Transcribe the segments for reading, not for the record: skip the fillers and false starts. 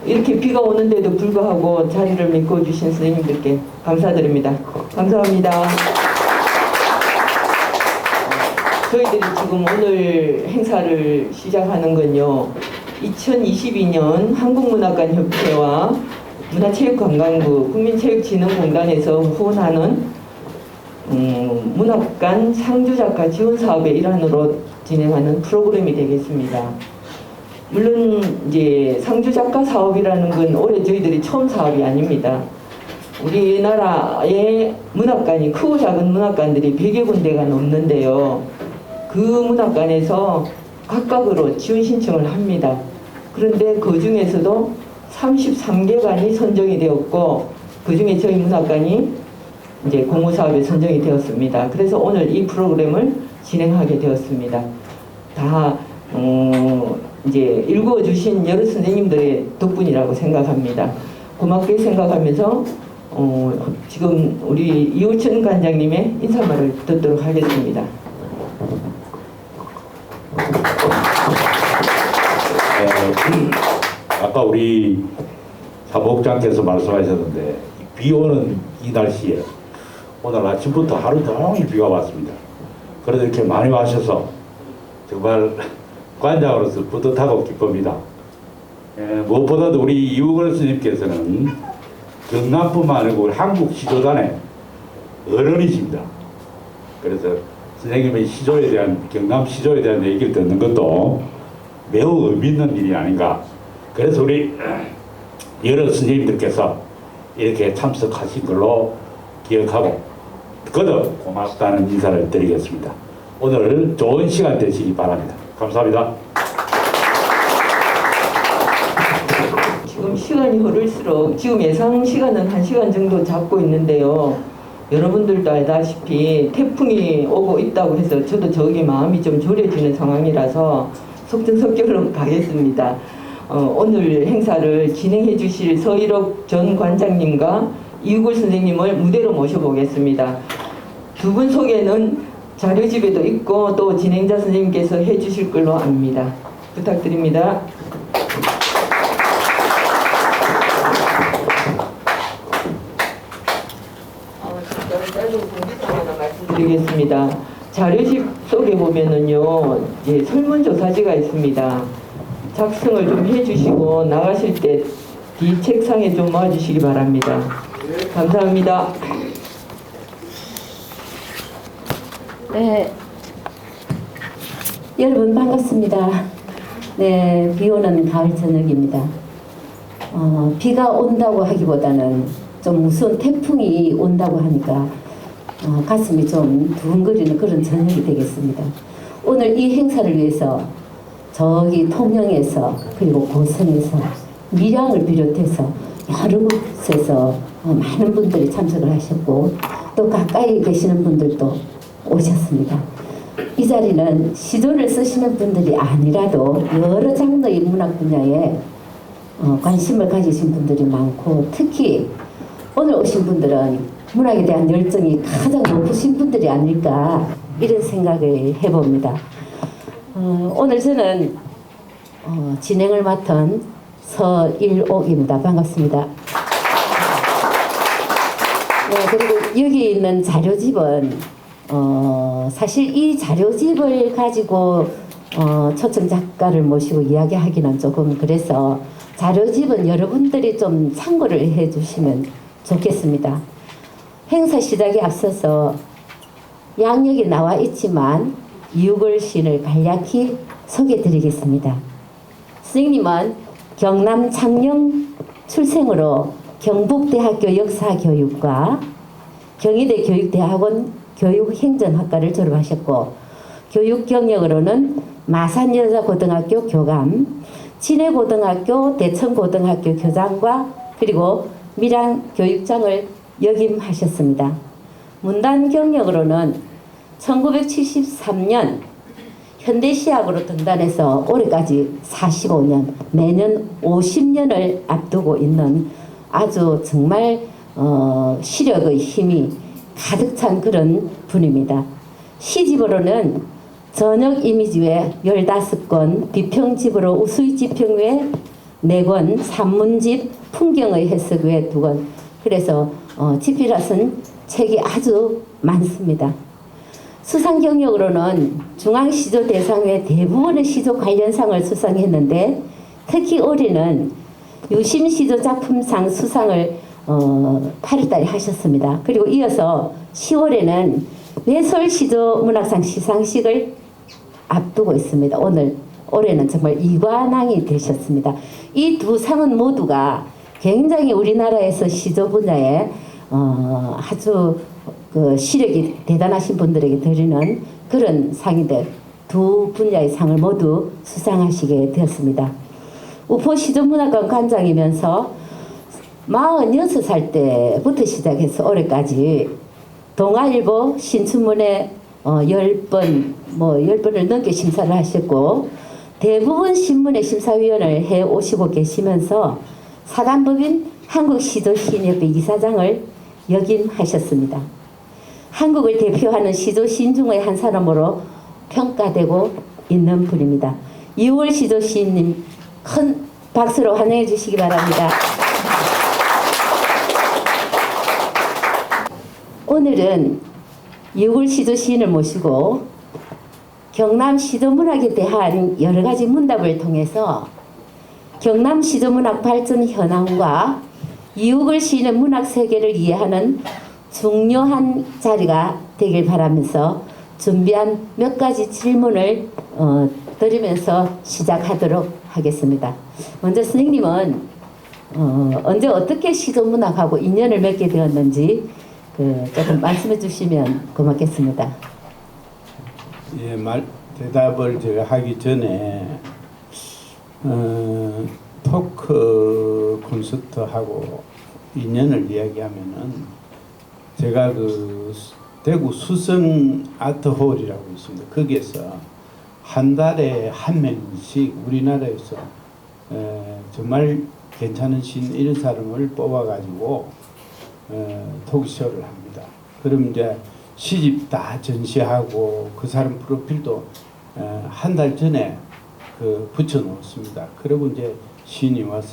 이렇게 비가 오는데도 불구하고 자리를 메꿔주신 선생님들께 감사드립니다. 감사합니다. 저희들이 지금 오늘 행사를 시작하는 건요, 2022년 한국문학관협회와 문화체육관광부 국민체육진흥공단에서 후원하는 문학관 상주작가 지원사업의 일환으로 진행하는 프로그램이 되겠습니다. 물론 이제 상주작가 사업이라는 건 올해 저희들이 처음 사업이 아닙니다. 우리나라의 문학관이, 크고 작은 문학관들이 100여 군데가 넘는데요. 그 문학관에서 각각으로 지원 신청을 합니다. 그런데 그 중에서도 33개관이 선정이 되었고, 그 중에 저희 문학관이 이제 공모사업에 선정이 되었습니다. 그래서 오늘 이 프로그램을 진행하게 되었습니다. 다 이제 읽어주신 여러 선생님들의 덕분이라고 생각합니다. 고맙게 생각하면서 지금 우리 이호천 관장님의 인사말을 듣도록 하겠습니다. 아까 우리 사무국장께서 말씀하셨는데 비 오는 이 날씨에 오늘 아침부터 하루 종일 비가 왔습니다. 그래도 이렇게 많이 와셔서 정말 관장으로서 뿌듯하고 기쁩니다. 무엇보다도 우리 이우걸 스님께서는 경남뿐만 아니고 우리 한국 시조단의 어른이십니다. 그래서 선생님의 시조에 대한, 경남 시조에 대한 얘기를 듣는 것도 매우 의미 있는 일이 아닌가. 그래서 우리 여러 선생님들께서 이렇게 참석하신 걸로 기억하고 거듭 고맙다는 인사를 드리겠습니다. 오늘 좋은 시간 되시기 바랍니다. 감사합니다. 지금 시간이 흐를수록 지금 예상 시간은 1시간 정도 잡고 있는데요. 여러분들도 알다시피 태풍이 오고 있다고 해서 저도 저기 마음이 좀 졸여지는 상황이라서 속전속결로 가겠습니다. 오늘 행사를 진행해 주실 서일옥 전 관장님과 이우걸 선생님을 무대로 모셔보겠습니다. 두 분 소개는 자료집에도 있고 또 진행자 선생님께서 해주실 걸로 압니다. 부탁드립니다. 말씀드리겠습니다. 자료집 속에 보면은요, 이제 설문조사지가 있습니다. 작성을 좀 해주시고 나가실 때 뒤 책상에 좀 모아주시기 바랍니다. 감사합니다. 네, 여러분 반갑습니다. 네, 비 오는 가을 저녁입니다. 비가 온다고 하기보다는 좀 무서운 태풍이 온다고 하니까 가슴이 좀 두근거리는 그런 저녁이 되겠습니다. 오늘 이 행사를 위해서 저기 통영에서 그리고 고성에서 밀양을 비롯해서 여러 곳에서 많은 분들이 참석을 하셨고 또 가까이 계시는 분들도 오셨습니다. 이 자리는 시조를 쓰시는 분들이 아니라도 여러 장르의 문학 분야에 관심을 가지신 분들이 많고 특히 오늘 오신 분들은 문학에 대한 열정이 가장 높으신 분들이 아닐까 이런 생각을 해봅니다. 오늘 저는 진행을 맡은 서일옥입니다. 반갑습니다. 네, 그리고 여기 있는 자료집은 사실 이 자료집을 가지고 초청 작가를 모시고 이야기하기는 조금 그래서 자료집은 여러분들이 좀 참고를 해주시면 좋겠습니다. 행사 시작에 앞서서 양력이 나와 있지만 이우걸 시인을 간략히 소개해드리겠습니다. 선생님은 경남 창녕 출생으로 경북대학교 역사교육과 경희대 교육대학원 교육행정학과를 졸업하셨고 교육 경력으로는 마산여자고등학교 교감, 진해고등학교, 대천고등학교 교장과 그리고 밀양교육장을 역임하셨습니다. 문단 경력으로는 1973년 현대시학으로 등단해서 올해까지 45년, 매년 50년을 앞두고 있는 아주 정말 시력의 힘이 가득 찬 그런 분입니다. 시집으로는 저녁 이미지회 15권, 비평집으로 우수의 지평회 4권, 산문집, 풍경의 해석 외 2권. 그래서 집필하 쓴 책이 아주 많습니다. 수상 경력으로는 중앙시조 대상회 대부분의 시조 관련상을 수상했는데 특히 올해는 유심시조 작품상 수상을 8월달에 하셨습니다. 그리고 이어서 10월에는 외솔시조 문학상 시상식을 앞두고 있습니다. 올해는 정말 이관왕이 되셨습니다. 이 2 상은 모두가 굉장히 우리나라에서 시조 분야에 아주 그 시력이 대단하신 분들에게 드리는 그런 상인데 2 분야의 상을 모두 수상하시게 되었습니다. 우포 시조문학관 관장이면서 46살 때부터 시작해서 올해까지 동아일보 신춘문예 10번, 10번을 넘게 심사를 하셨고 대부분 신문의 심사위원을 해 오시고 계시면서 사단법인 한국시조시인협회 이사장을 역임하셨습니다. 한국을 대표하는 시조시인 중의 한 사람으로 평가되고 있는 분입니다. 이월 시조시인님 큰 박수로 환영해 주시기 바랍니다. 오늘은 이월 시조시인을 모시고 경남 시조문학에 대한 여러 가지 문답을 통해서 경남 시조문학 발전 현황과 이욱을 시인의 문학 세계를 이해하는 중요한 자리가 되길 바라면서 준비한 몇 가지 질문을 드리면서 시작하도록 하겠습니다. 먼저 선생님은 언제 어떻게 시조문학하고 인연을 맺게 되었는지 조금 말씀해 주시면 고맙겠습니다. 예, 대답을 제가 하기 전에 토크 콘서트하고 인연을 이야기하면은 제가 그 대구 수성 아트홀이라고 있습니다. 거기에서 한 달에 한 명씩 우리나라에서 정말 괜찮은 시인 이런 사람을 뽑아가지고 토크쇼를 합니다. 그럼 이제 시집 다 전시하고 그 사람 프로필도 한 달 전에 붙여 놓습니다. 그리고 이제 시인이 와서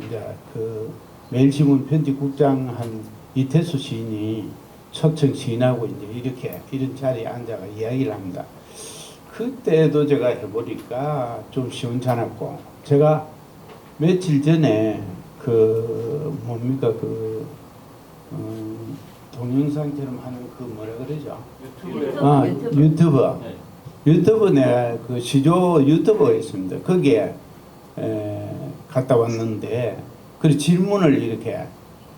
이제 그 매일신문 편집국장 한 이태수 시인이 초청 시인하고 이제 이렇게 이런 자리에 앉아가 이야기를 합니다. 그때도 제가 해보니까 좀 시원찮았고 제가 며칠 전에 뭡니까 동영상처럼 하는 뭐라 그러죠? 유튜브 내가 그 시조 유튜버가 있습니다. 거기에 갔다 왔는데 그 질문을 이렇게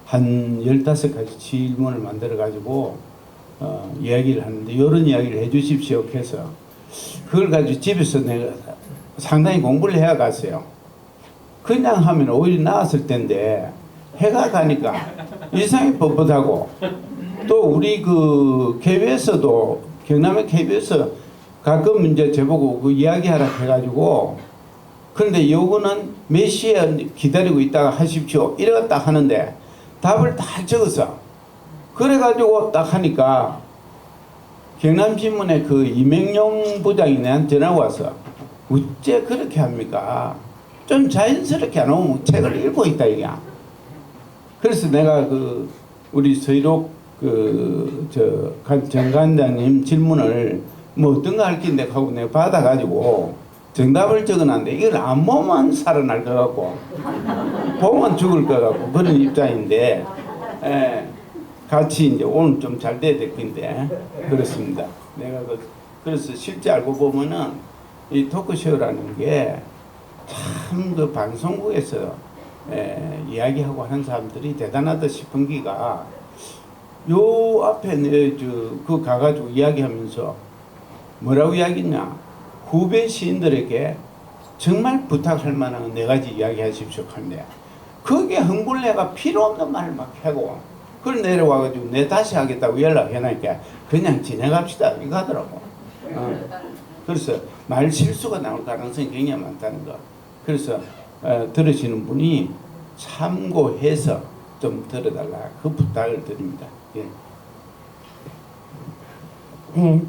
한 15가지 질문을 만들어 가지고 이야기를 하는데 이런 이야기를 해 주십시오 해서 그걸 가지고 집에서 내가 상당히 공부를 해야 갔어요. 그냥 하면 오히려 나았을 텐데 해가 가니까 이상히 뻣뻣하고 또 우리 그 KBS도 경남의 KBS 가끔 이제 저보고 그 이야기하라 해가지고 그런데 요거는 몇 시에 기다리고 있다가 하십시오 이래가 딱 하는데 답을 다 적었어. 그래가지고 딱 하니까 경남신문의 그 이명용 부장이 내한테 전화 와서 어째 그렇게 합니까? 좀 자연스럽게 안 오면 책을 읽고 있다 이게. 그래서 내가 우리 서희록 정 관장님 질문을 뭐 어떤 거 할 건데 하고 내가 받아가지고 정답을 적어놨는데 이걸 안 보면 살아날 것 같고 보면 죽을 것 같고 그런 입장인데 같이 이제 오늘 좀 잘 돼야 될 건데 그렇습니다. 내가 그래서 실제 알고 보면은 이 토크쇼라는 게 참 그 방송국에서 이야기하고 하는 사람들이 대단하다 싶은 기가 요 앞에 그 가가지고 이야기하면서 뭐라고 이야기했냐 후배 시인들에게 정말 부탁할 만한 4가지 이야기하십시오 하는데 거기에 흥분내가 필요 없는 말을 막 하고 그걸 내려와가지고 내 다시 하겠다고 연락해놓으니까 그냥 지내갑시다 이거 하더라고. 그래서 말 실수가 나올 가능성이 굉장히 많다는 거. 그래서 들으시는 분이 참고해서 좀 들어달라 그 부탁을 드립니다. 예. 네,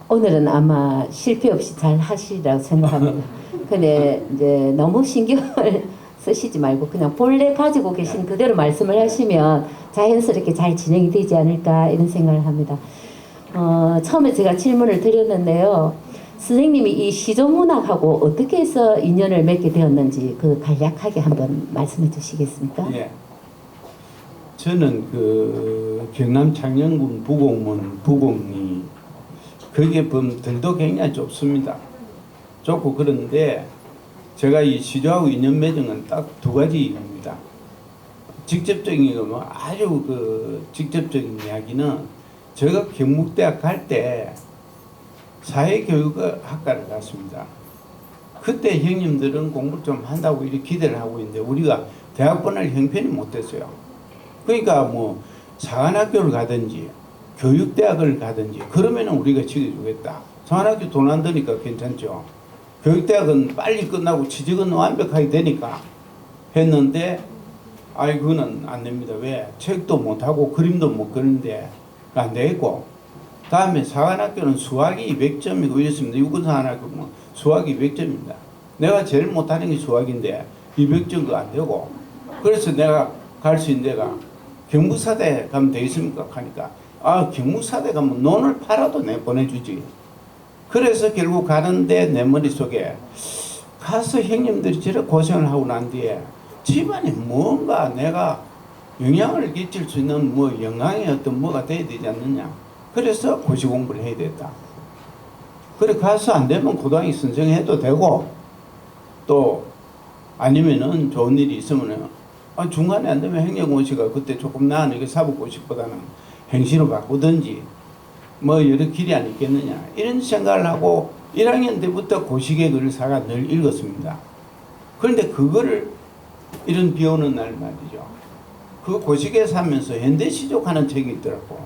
오늘은 아마 실패 없이 잘 하시리라고 생각합니다. 근데 이제 너무 신경을 쓰시지 말고 그냥 본래 가지고 계신 그대로 말씀을 하시면 자연스럽게 잘 진행이 되지 않을까 이런 생각을 합니다. 처음에 제가 질문을 드렸는데요. 선생님이 이 시조문학하고 어떻게 해서 인연을 맺게 되었는지 그 간략하게 한번 말씀해 주시겠습니까? 예. 저는 그 경남 창녕군 부곡문 부곡리 거기에 보면 들도 굉장히 좁습니다. 좁고 그런데 제가 이 시조하고 인연 맺은 건 딱 두 가지입니다. 직접적인 거 뭐 아주 그 직접적인 이야기는 제가 경북대학 갈 때 사회교육학과를 갔습니다. 그때 형님들은 공부를 좀 한다고 이렇게 기대를 하고 있는데 우리가 대학 보낼 형편이 못 됐어요. 그러니까 뭐 사관학교를 가든지 교육대학을 가든지 그러면은 우리가 지켜주겠다. 사관학교 돈 안 드니까 괜찮죠. 교육대학은 빨리 끝나고 취직은 완벽하게 되니까 했는데 아이 그거는 안 됩니다. 왜? 책도 못하고 그림도 못 그리는데 안 되겠고 다음에 사관학교는 수학이 200점이고 이랬습니다. 유권사관학교 뭐 수학이 200점입니다. 내가 제일 못하는 게 수학인데 200점도 안 되고 그래서 내가 갈 수 있는 데가 경북사대 가면 되겠습니까? 하니까 아 경북사대 가면 논을 팔아도 내 보내주지. 그래서 결국 가는데 내 머릿속에 가서 형님들이 저렇게 고생을 하고 난 뒤에 집안에 뭔가 내가 영향을 끼칠 수 있는 뭐 영광의 어떤 뭐가 돼야 되지 않느냐. 그래서 고시 공부를 해야 됐다. 그래 가서 안 되면 고등학교 선생해도 되고 또 아니면은 좋은 일이 있으면 중간에 안 되면 행정고시가 그때 조금 나으니까 사법고시보다는 행시로 바꾸든지 뭐 여러 길이 안 있겠느냐 이런 생각을 하고 1학년 때부터 고시계 글을 사가 늘 읽었습니다. 그런데 그거를 이런 비 오는 날 말이죠. 그 고시계 사면서 현대시족하는 책이 있더라고.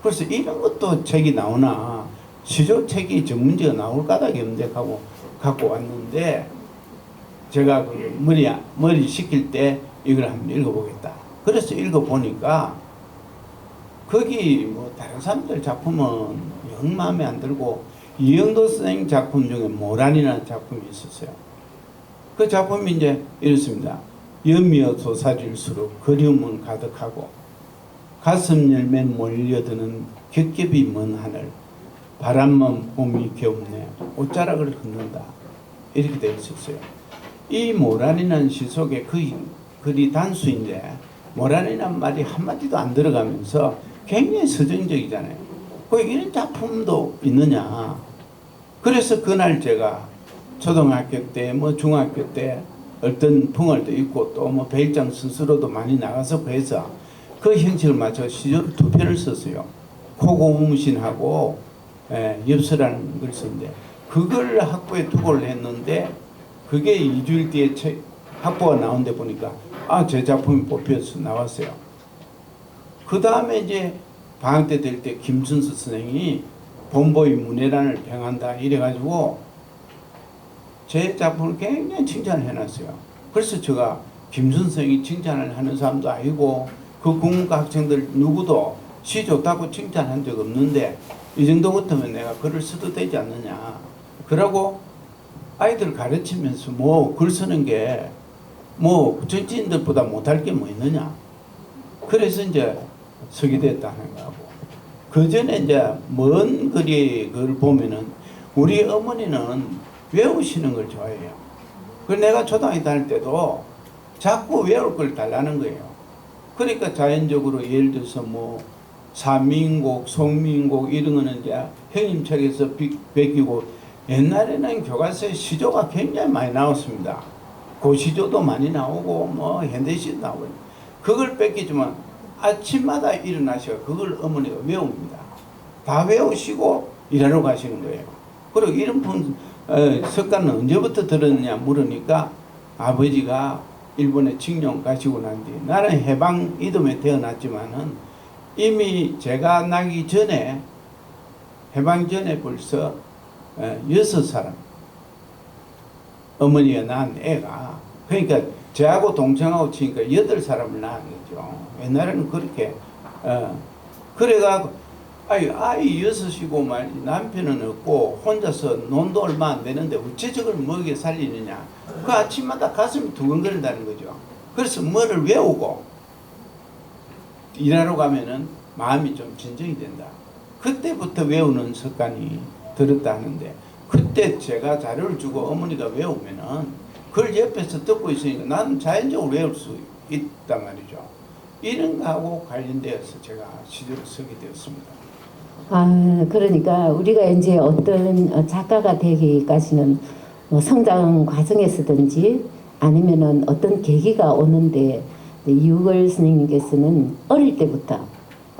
그래서 이런 것도 책이 나오나 시조 책이 전문지가 나올 까닭이 없는데 하고 갖고 왔는데 제가 그 머리 식힐 때 이걸 한번 읽어보겠다. 그래서 읽어보니까 거기 뭐 다른 사람들 작품은 영 마음에 안 들고 이영도 선생님 작품 중에 모란이라는 작품이 있었어요. 그 작품이 이제 이렇습니다. 염이어 솟아질수록 그리움은 가득하고 가슴 열매 몰려드는 겹겹이 먼 하늘 바람만 봄이 겨우네 옷자락을 긋는다 이렇게 되어 있었어요. 이 모란이라는 시 속에 그 글이 단수인데 모란이라는 말이 한마디도 안 들어가면서 굉장히 서정적이잖아요. 왜 이런 작품도 있느냐. 그래서 그날 제가 초등학교 때 뭐 중학교 때 어떤 풍월도 있고 또 뭐 배일장 스스로도 많이 나가서 그래서 그 형식을 맞춰 시조를 2편을 썼어요. 코고무신하고 엽서라는 걸 썼는데 그걸 학부에 투고를 했는데 그게 2주일 뒤에 학부가 나온 데 보니까 제 작품이 뽑혀서 나왔어요. 그 다음에 이제 방학 때 될 때 김순수 선생이 본보이 문예란을 평한다 이래가지고 제 작품을 굉장히 칭찬을 해놨어요. 그래서 제가 김순수 선생이 칭찬을 하는 사람도 아니고 그 국문과 학생들 누구도 시 좋다고 칭찬한 적 없는데 이 정도 같으면 내가 글을 써도 되지 않느냐. 그러고 아이들 가르치면서 뭐 글 쓰는 게 뭐 정치인들보다 못할 게 뭐 있느냐. 그래서 이제 서게 됐다는 거고. 그 전에 이제 먼 글이 그걸 보면은 우리 어머니는 외우시는 걸 좋아해요. 그 내가 초등학교 다닐 때도 자꾸 외울 걸 달라는 거예요. 그러니까 자연적으로 예를 들어서 뭐 사민곡, 송민곡 이런 거는 이제 형님 책에서 베끼고 옛날에는 교과서에 시조가 굉장히 많이 나왔습니다. 고시조도 많이 나오고 뭐 현대시도 나오고 그걸 뺏기지만 아침마다 일어나셔 그걸 어머니가 외웁니다. 다 외우시고 일하러 가시는 거예요. 그리고 이런 석가는 언제부터 들었느냐 물으니까 아버지가 일본에 칙령 가시고 난 뒤 나는 해방 이듬해 태어났지만은 이미 제가 나기 전에 해방 전에 벌써 6사람 어머니가 낳은 애가 그러니까 저하고 동창하고 치니까 8사람을 낳은 거죠. 옛날에는 그렇게 그래가 아이 여섯이고 말이지 남편은 없고 혼자서 논도 얼마 안 되는데 어째 저걸 먹여 살리느냐. 그 아침마다 가슴이 두근거린다는 거죠. 그래서 뭐를 외우고 일하러 가면은 마음이 좀 진정이 된다. 그때부터 외우는 습관이 들었다 하는데, 그때 제가 자료를 주고 어머니가 외우면은 그걸 옆에서 듣고 있으니까 나는 자연적으로 외울 수 있단 말이죠. 이런 거하고 관련되어서 제가 시조를 쓰게 되었습니다. 그러니까 우리가 이제 어떤 작가가 되기까지는 뭐 성장 과정에서든지 아니면은 어떤 계기가 오는데, 유걸 선생님께서는 어릴 때부터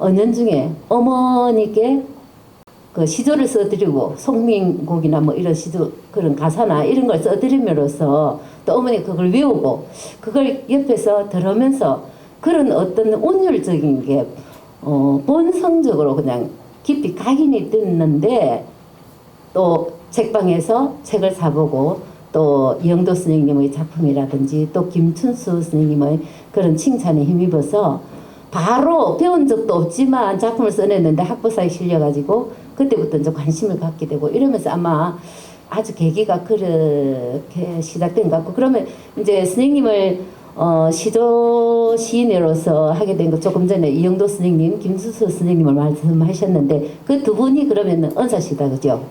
은연중에 어머니께 그 시조를 써드리고 송민곡이나 뭐 이런 시조 그런 가사나 이런 걸 써드림으로써 또 어머니 그걸 외우고 그걸 옆에서 들으면서 그런 어떤 운율적인 게 본성적으로 그냥 깊이 각인이 됐는데, 또 책방에서 책을 사보고 또 이영도 선생님의 작품이라든지 또 김춘수 선생님의 그런 칭찬에 힘입어서 바로 배운 적도 없지만 작품을 써냈는데 학부사에 실려가지고 그때부터 이제 관심을 갖게 되고 이러면서 아마 아주 계기가 그렇게 시작된 것 같고, 그러면 이제 선생님을 시조 시인으로서 하게 된 거 조금 전에 이영도 선생님, 김수수 선생님을 말씀하셨는데 그 두 분이 그러면 은사시다, 그죠?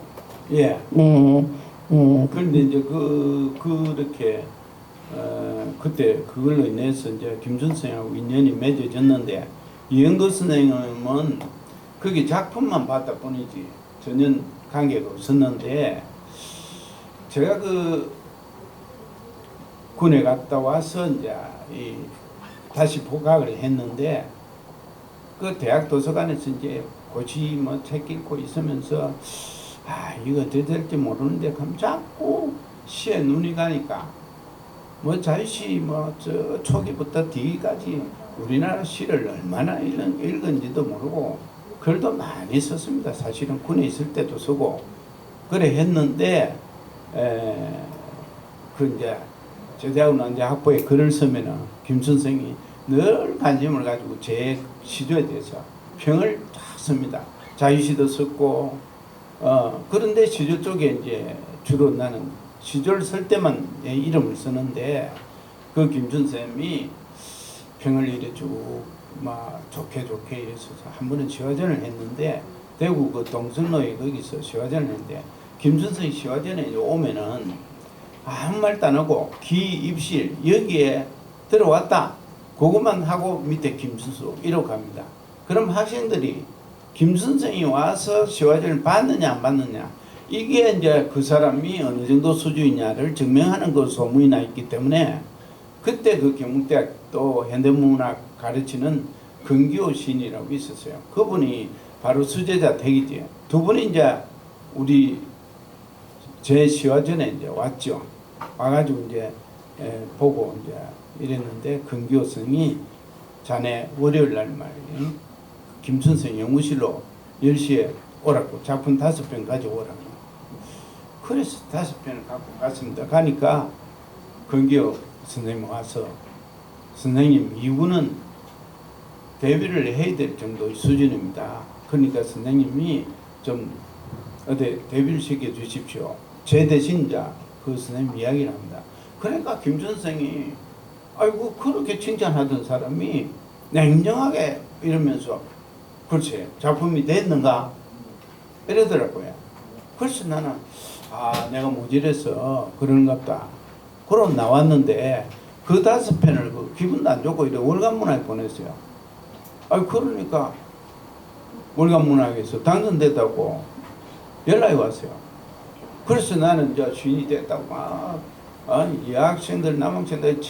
예. 네. 네. 그런데 이제 그렇게 그때 그걸로 인해서 이제 김준 선생하고 인연이 맺어졌는데, 이영도 선생님은 거기 작품만 봤다 뿐이지 전혀 관계가 없었는데, 제가 그 군에 갔다 와서 이제 다시 복학을 했는데, 그 대학 도서관에서 이제 고시 뭐 책 읽고 있으면서 이거 어떻게 될지 모르는데 그럼 자꾸 시에 눈이 가니까 뭐 자유시 뭐 저 초기부터 뒤까지 우리나라 시를 얼마나 읽은지도 모르고 글도 많이 썼습니다. 사실은 군에 있을 때도 쓰고 그래 했는데, 그 이제 제대하고 이제 학부에 글을 쓰면은 김 선생이 늘 관심을 가지고 제 시조에 대해서 평을 다 씁니다. 자유시도 썼고, 그런데 시조 쪽에 이제 주로 나는 시조를 쓸 때만 내 이름을 쓰는데, 그 김준 쌤이 평을 이래 쭉막 좋게 이래서 한 번은 시화전을 했는데, 대구 그 동성로에 거기서 시화전을 했는데, 김준성이 시화전에 오면은 아무 말도 안 하고 기입실 여기에 들어왔다 그것만 하고 밑에 김순수 이러고 갑니다. 그럼 학생들이 김선생이 와서 시화전을 받느냐 안 받느냐, 이게 이제 그 사람이 어느 정도 수준이냐를 증명하는 그 소문이 나 있기 때문에, 그때 그 경북대학 또 현대문학 가르치는 근기호 시인이라고 있었어요. 그분이 바로 수제자 댁이지. 두 분이 이제 우리 제 시화전에 이제 왔죠. 와가지고 이제 보고 이제 이랬는데, 근기호 성이 자네 월요일 날 말이에요. 김선생 연구실로 10시에 오라고 작품 5편 가져오라고. 그래서 5편을 갖고 갔습니다. 가니까 근기호 선생님 와서, 선생님 이분은 데뷔를 해야 될 정도의 수준입니다. 그러니까 선생님이 좀 어디 데뷔를 시켜 주십시오. 제 대신 이제 그 선생님 이야기를 합니다. 그러니까 김 선생이 아이고 그렇게 칭찬하던 사람이 냉정하게 이러면서 글쎄 작품이 됐는가 이러더라고요. 그래서 나는 내가 모질해서 그런갑다. 그럼 나왔는데 그 5편을 그 기분도 안 좋고 이래 월간문학에 보냈어요. 그러니까 월간문학에서 당선됐다고 연락이 왔어요. 그래서 나는 이제 주인이 됐다고 막 여학생들 남학생들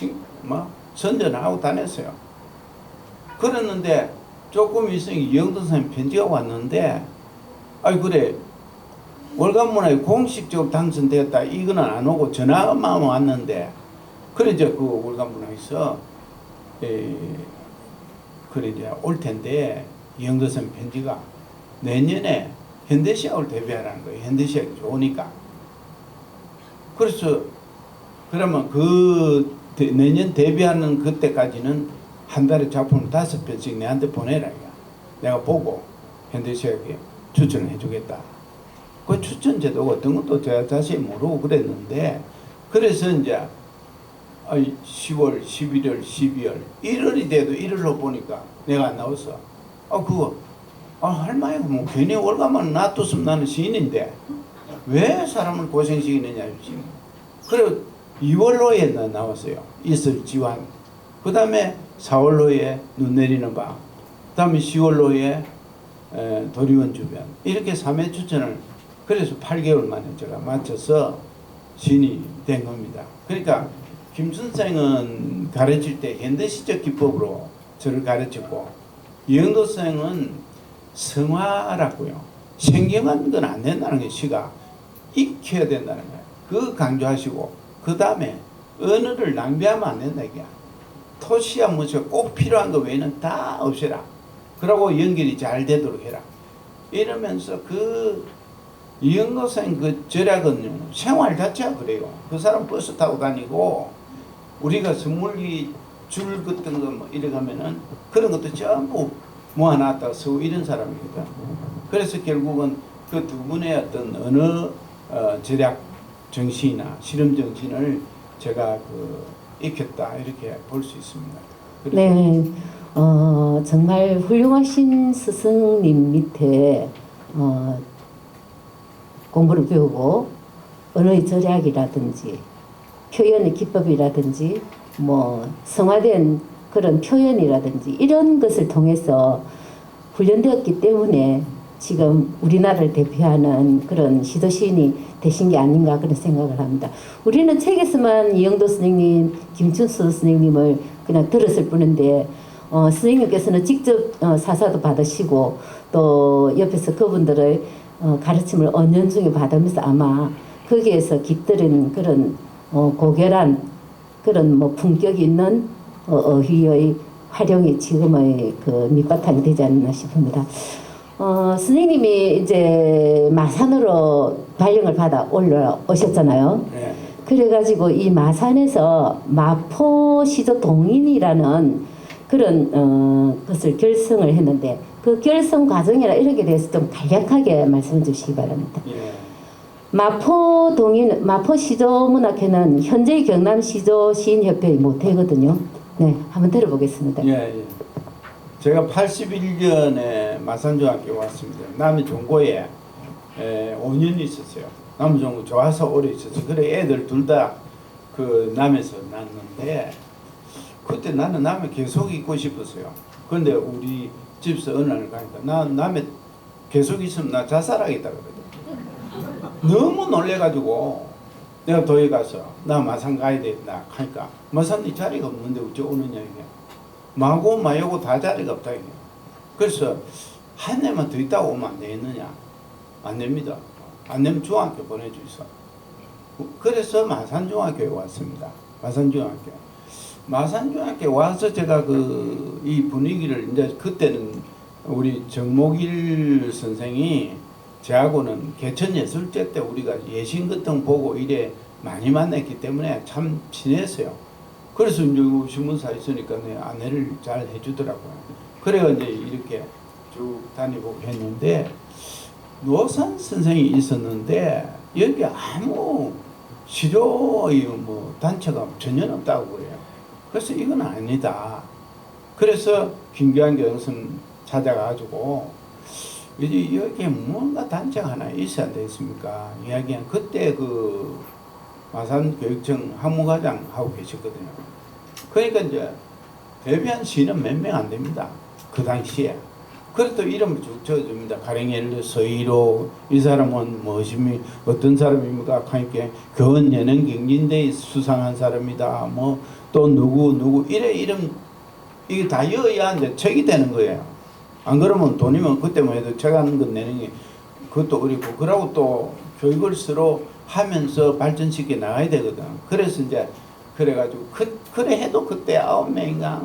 막 선전하고 다녔어요. 그랬는데 조금 있으니 이영도 선생님 편지가 왔는데, 그래 월간문학에 공식적으로 당선되었다 이거는 안 오고 전화만 왔는데, 그래 이제 그 월간문학에서 그래 이제 올 텐데 이영도 선생님 편지가 내년에 현대시학을 데뷔하라는 거예요. 현대시학이 좋으니까. 그래서 그러면 그 내년 데뷔하는 그때까지는 한 달에 작품을 5편씩 내한테 보내라. 내가 보고 현대시각에 추천을 해주겠다. 그 추천 제도가 어떤 것도 제가 자세히 모르고 그랬는데, 그래서 이제 10월, 11월, 12월, 1월이 돼도 1월로 보니까 내가 안 나왔어. 할머니 뭐 괜히 월가만 놔뒀으면 나는 시인인데 왜 사람을 고생시키느냐. 그리고 2월로에 나왔어요. 이슬 지환. 그 다음에 4월로에 눈 내리는 밤. 그 다음에 10월로에 도리원 주변. 이렇게 3회 추천을, 그래서 8개월 만에 제가 맞춰서 시인이 된 겁니다. 그러니까 김선생은 가르칠 때 현대시적 기법으로 저를 가르쳤고, 이영도 선생은 성화라고요. 생경한 건 안 된다는 게 시가 익혀야 된다는 거예요. 그거 강조하시고, 그 다음에 언어를 낭비하면 안 된다 이게. 토시야 무엇이 꼭 필요한 거 외에는 다 없애라. 그러고 연결이 잘 되도록 해라. 이러면서 그 이영도 선생 그 절약은 생활 자체가 그래요. 그 사람 버스 타고 다니고, 우리가 선물이 줄 같은 거 뭐 이래 가면은 그런 것도 전부 모아놨다가 쓰고 이런 사람이니까. 그래서 결국은 그 두 분의 어떤 언어 절약 정신이나 실험 정신을 제가 익혔다 이렇게 볼 수 있습니다. 네, 정말 훌륭하신 스승님 밑에 공부를 배우고 언어의 절약이라든지 표현의 기법이라든지 뭐 성화된 그런 표현이라든지 이런 것을 통해서 훈련되었기 때문에 지금 우리나라를 대표하는 그런 시도 시인이 되신 게 아닌가 그런 생각을 합니다. 우리는 책에서만 이영도 선생님, 김춘수 선생님을 그냥 들었을 뿐인데 선생님께서는 직접 사사도 받으시고 또 옆에서 그분들의 가르침을 은연중에 받으면서 아마 거기에서 깃들인 그런 고결한 그런 뭐 품격 있는 어휘의 활용이 지금의 그 밑바탕이 되지 않나 싶습니다. 선생님이 이제 마산으로 발령을 받아 올라오셨잖아요. 네. 그래가지고 이 마산에서 마포 시조 동인이라는 그런 것을 결성을 했는데 그 결성 과정이나 이런 게 대해서 좀 간략하게 말씀해 주시기 바랍니다. 예. 마포 동인, 마포 시조문학회는 현재 경남 시조 시인협회의 모태거든요. 네, 한번 들어보겠습니다. 예. 제가 81년에 마산중학교 왔습니다. 남해종고에 5년 있었어요. 남해종고 좋아서 오래 있었어요. 그래 애들 둘 다 그 남에서 낳았는데 그때 나는 남에 계속 있고 싶었어요. 그런데 우리 집에서 어느 날 가니까 나 남에 계속 있으면 나 자살하겠다 그러더라고요. 너무 놀래가지고 내가 도에 가서 나 마산 가야 된다 하니까 마산 네 자리가 없는데 어째 오느냐 이게. 마고 마요고 다 자리가 없다 이게. 그래서 한 해만 더 있다가 오면 안 되겠느냐. 안 됩니다. 안 되면 중학교 보내주이소. 그래서 마산중학교에 왔습니다. 마산중학교 와서 제가 이 분위기를 이제 그때는 우리 정목일 선생이 저하고는 개천예술제 때 우리가 예신 같은 거 보고 이래 많이 만났기 때문에 참 친했어요. 그래서 이제 신문사 있으니까 내 아내를 잘 해주더라고요. 그래가 이제 이렇게 쭉 다니고 했는데 노산 선생이 있었는데 여기 아무 시조의 뭐 단체가 전혀 없다고 그래요. 그래서 이건 아니다. 그래서 김규환 교수님 찾아가지고 이제 여기에 뭔가 단체가 하나 있어야 되겠습니까? 이야기한 그때 그 마산교육청 학무과장 하고 계셨거든요. 그러니까 이제 데뷔한 시는 몇 명 안 됩니다. 그 당시에. 그래도 이름을 쭉 적어줍니다. 가령 예를 들어 서희로 이 사람은 무엇입니 어떤 사람입니까? 하니까 교원 예능 경진대에 수상한 사람이다. 뭐 또 누구 이래 이름 이게 다 여야 이제 책이 되는 거예요. 안 그러면 돈이면 그때만 해도 책 하는 건 내는 게 그것도 어렵고 그러고 또 교육을 서로 하면서 발전시켜 나가야 되거든. 그래서 이제 그래가지고 그래 해도 그때 9명인가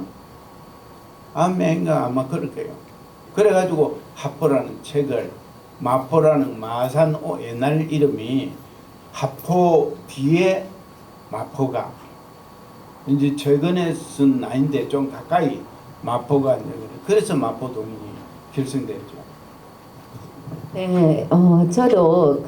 아마 그럴 거예요. 그래가지고 하포라는 책을 마포라는 마산 옛날 이름이 하포 뒤에 마포가 이제 최근에 쓴 아닌데 좀 가까이 마포가 이제 그래서 마포동인이 결성됐죠. 네, 저도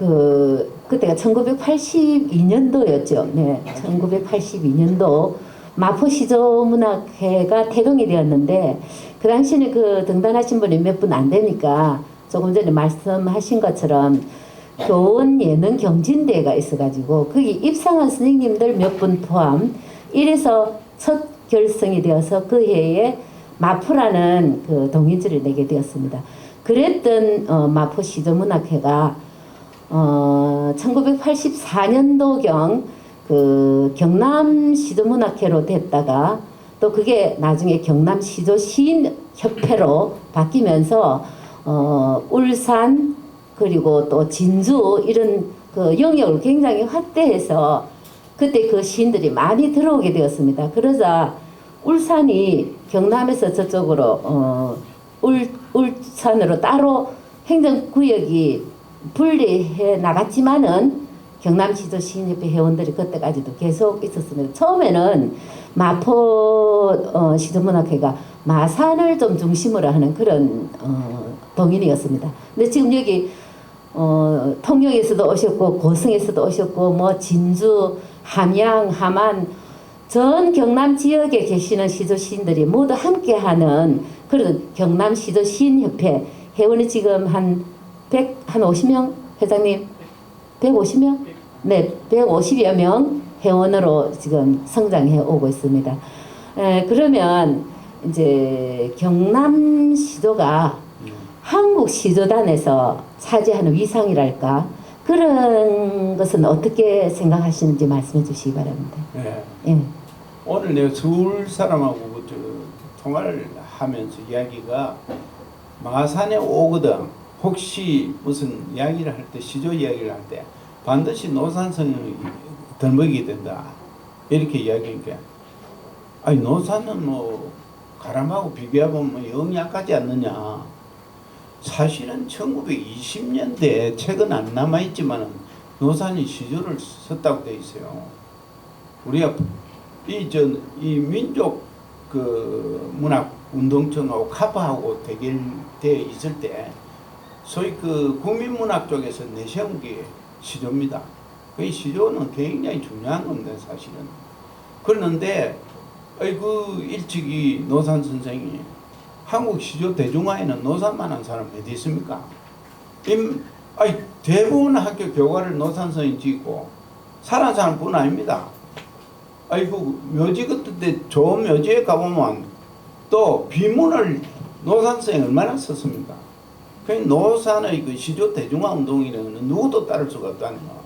그때가 1982년도였죠. 네, 1982년도 마포 시조문학회가 태동이 되었는데 그 당시에는 그 등단하신 분이 몇 분 안 되니까 조금 전에 말씀하신 것처럼 교원 예능 경진대회가 있어가지고 거기 입상한 선생님들 몇 분 포함 이래서 첫 결성이 되어서 그 해에 마포라는 그 동인지를 내게 되었습니다. 그랬던 마포 시조문학회가 1984년도경 그 경남 시조문학회로 됐다가 또 그게 나중에 경남 시조 시인협회로 바뀌면서 울산 그리고 또 진주 이런 그 영역을 굉장히 확대해서 그때 그 시인들이 많이 들어오게 되었습니다. 그러자 울산이 경남에서 저쪽으로 울산으로 따로 행정구역이 분리해 나갔지만은 경남시조 시인협회 회원들이 그때까지도 계속 있었습니다. 처음에는 마포 시조문학회가 마산을 좀 중심으로 하는 그런 동인이었습니다. 근데 지금 여기 통영에서도 오셨고 고성에서도 오셨고 뭐 진주, 함양, 함안 전 경남 지역에 계시는 시조 시인들이 모두 함께하는 그런 경남 시조 시인협회 회원이 지금 한 50명 회장님 150명? 네, 150여 명 회원으로 지금 성장해 오고 있습니다. 그러면 이제 경남 시조가 한국 시조단에서 차지하는 위상이랄까 그런 것은 어떻게 생각하시는지 말씀해 주시기 바랍니다. 네. 예. 오늘 내가 서울 사람하고 통화를 하면서 이야기가 마산에 오거든 혹시 무슨 이야기를 할 때 시조 이야기를 할 때 반드시 노산성이 덜먹이게 된다 이렇게 이야기하니까 아니 노산은 뭐 가람하고 비교해보면 뭐 영 약하지 않느냐. 사실은 1920년대에 책은 안 남아있지만 노산이 시조를 썼다고 돼 있어요. 우리가 이 민족 그 문학 운동청하고 카파하고 대결돼 있을 때 소위 그 국민문학 쪽에서 내세운 게 시조입니다. 그 시조는 굉장히 중요한 겁니다, 사실은. 그런데 그 일찍이 노산 선생이 한국 시조 대중화에는 노산만한 사람 어디 있습니까? 대부분 학교 교과를 노산 선생이 짓고 살아난 사람뿐 아닙니다. 그 묘지 같은데 좋은 묘지에 가보면 또 비문을 노산 선생이 얼마나 썼습니까? 그 노산의 그 시조 대중화 운동이라는 누구도 따를 수가 없다는 거.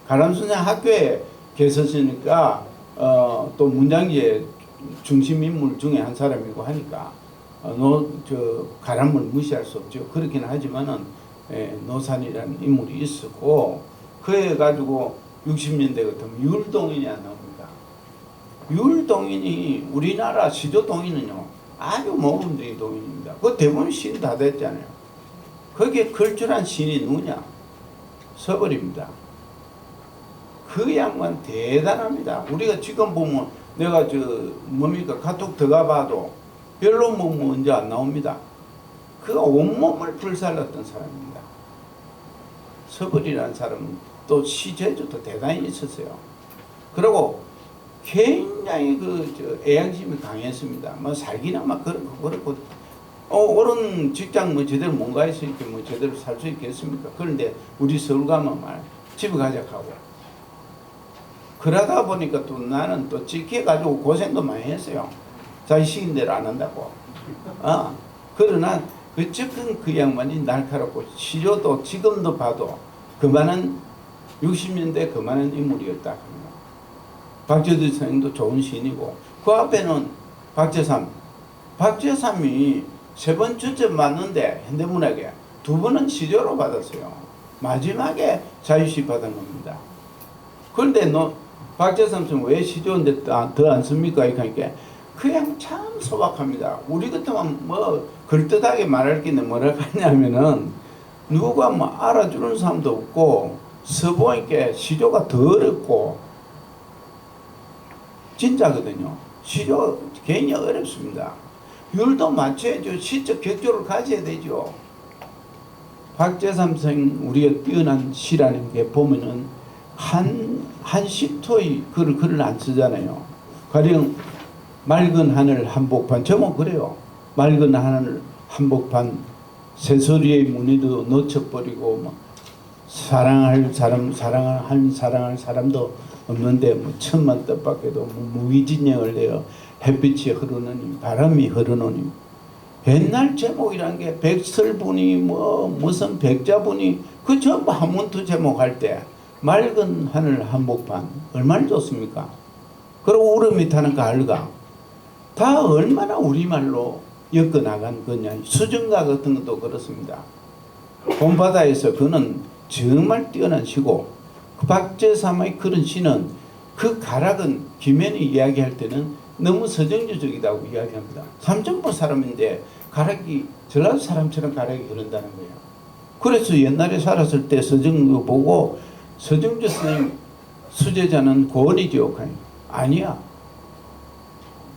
가람 선생 학교에 계셨으니까 또 문장지의 중심 인물 중에 한 사람이고 하니까 가람을 무시할 수 없죠. 그렇긴 하지만은 노산이라는 인물이 있었고 그래 가지고 60년대 같으면 율동인이 안 나옵니다. 율동인이 우리나라 시조 동인은요 아주 모범적인 동인입니다. 그 대부분 시인 다 됐잖아요. 거기에 걸출한 시인이 누구냐? 서벌입니다. 그 양반 대단합니다. 우리가 지금 보면 내가 카톡 들어가봐도 별로 문제 안 나옵니다. 그가 온몸을 불살랐던 사람입니다. 서벌이라는 사람은 또 시제주도 대단히 있었어요. 그리고 굉장히 애양심이 강했습니다. 뭐 살기나 막 그렇고 옳은 직장 제대로 뭔가 해서 이렇게 제대로 살 수 있겠습니까? 그런데 우리 서울 가면 집에 가자고. 그러다 보니까 또 나는 또 찍혀가지고 고생도 많이 했어요. 자기 시킨 대로 안 한다고. 그러나 어쨌든 그 양반이 날카롭고 시조도 지금도 봐도 그만한 60년대 그만한 인물이었다. 박재두 선생도 좋은 시인이고 그 앞에는 박재삼이 3번 주점 맞는데 현대문학에 2번은 시조로 받았어요. 마지막에 자유시 받은 겁니다. 그런데 박재삼 선생 왜 시조인데 더 안 씁니까? 이렇게 그냥 참 소박합니다. 우리 같으면 걸뜻하게 말할 게 뭐라 하냐면은 누가 알아주는 사람도 없고 서보니까 시조가 더 어렵고 진짜거든요. 시조 굉장히 어렵습니다. 율도 맞춰야죠. 시적 격조를 가져야 되죠. 박재삼 선생 우리가 뛰어난 시라는 게 보면은 한 시토의 글을 안 쓰잖아요. 가령 맑은 하늘 한복판 제목 그래요. 맑은 하늘 한복판 새소리의 무늬도 놓쳐버리고 뭐 사랑할 사람도 없는데 뭐 천만 뜻밖에도 뭐 무기진영을 내어 햇빛이 흐르느니 바람이 흐르느니 옛날 제목이란 게 백설분이 뭐 무슨 백자분이 그 전부 한문투 제목 할 때 맑은 하늘 한복판 얼마나 좋습니까? 그리고 울음이 타는 가을가 다 얼마나 우리말로 엮어나간 거냐. 수정가 같은 것도 그렇습니다. 봄바다에서 그는 정말 뛰어난 시고 그 박재삼의 그런 시는 그 가락은 김현이 이야기할 때는 너무 서정주적이라고 이야기합니다. 삼천포 사람인데 가락이 전라도 사람처럼 가락이 흐른다는 거예요. 그래서 옛날에 살았을 때 서정주 보고 서정주 선생님 수제자는 고언이죠. 아니야.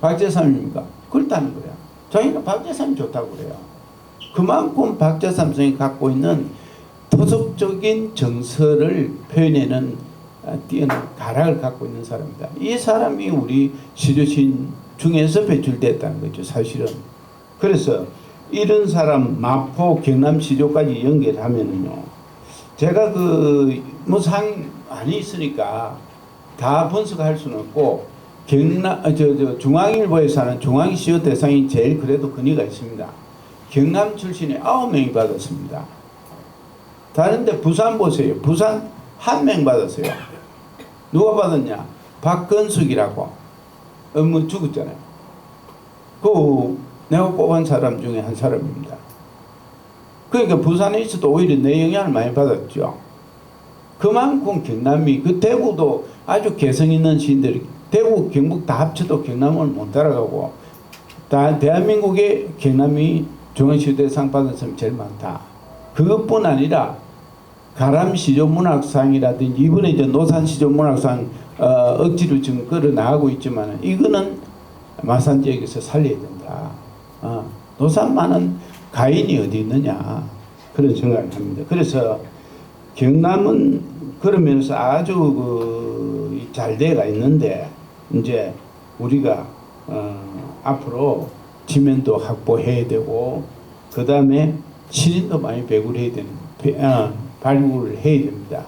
박재삼입니까? 그렇다는 거야. 저희는 박재삼이 좋다고 그래요. 그만큼 박재삼 선생님이 갖고 있는 토속적인 정서를 표현하는 뛰어난 가락을 갖고 있는 사람이다. 이 사람이 우리 시조신 중에서 배출됐다는 거죠. 사실은. 그래서 이런 사람 마포 경남 시조까지 연결하면은요. 제가 뭐 상 많이 있으니까 다 분석할 수는 없고 중앙일보에서 하는 중앙시조 대상이 제일 그래도 근위가 있습니다. 경남 출신에 9명이 받았습니다. 다른데 부산 보세요. 부산 1명 받았어요. 누가 받았냐? 박건숙이라고. 뭐 죽었잖아요. 그 내가 뽑은 사람 중에 한 사람입니다. 그러니까 부산에 있어도 오히려 내 영향을 많이 받았죠. 그만큼 경남이 그 대구도 아주 개성 있는 시인들이 대구 경북 다 합쳐도 경남을 못 따라가고 대한민국의 경남이 중앙시대상 받은 사람이 제일 많다. 그것뿐 아니라 가람시조문학상이라든지 이번에 이제 노산시조문학상 억지로 지금 끌어 나가고 있지만 이거는 마산 지역에서 살려야 된다. 노산만은 가인이 어디 있느냐 그런 생각을 합니다. 그래서 경남은 그러면서 아주 잘 돼가 있는데 이제 우리가 앞으로 지면도 확보해야 되고 그 다음에 신인도 많이 발굴해야 됩니다.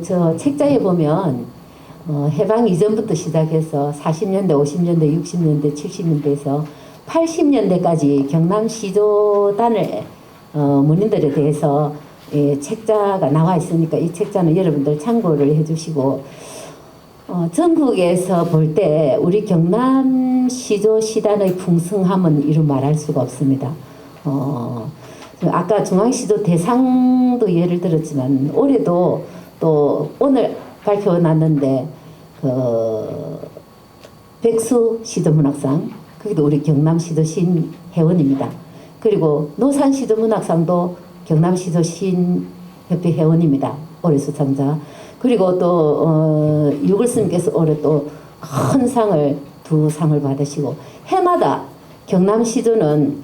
저 책자에 보면 해방 이전부터 시작해서 40년대, 50년대, 60년대, 70년대에서 80년대까지 경남 시조단을 문인들에 대해서 책자가 나와 있으니까 이 책자는 여러분들 참고를 해주시고 전국에서 볼 때 우리 경남 시조 시단의 풍성함은 이루 말할 수가 없습니다. 아까 중앙시조 대상도 예를 들었지만 올해도 또 오늘 발표났는데 백수 시조문학상 그게도 우리 경남 시조 시인 회원입니다. 그리고 노산 시조문학상도 경남 시조 시인 협회 회원입니다. 올해 수상자. 그리고 또 유글스님께서 올해 또 큰 상을 2상을 받으시고 해마다 경남 시조는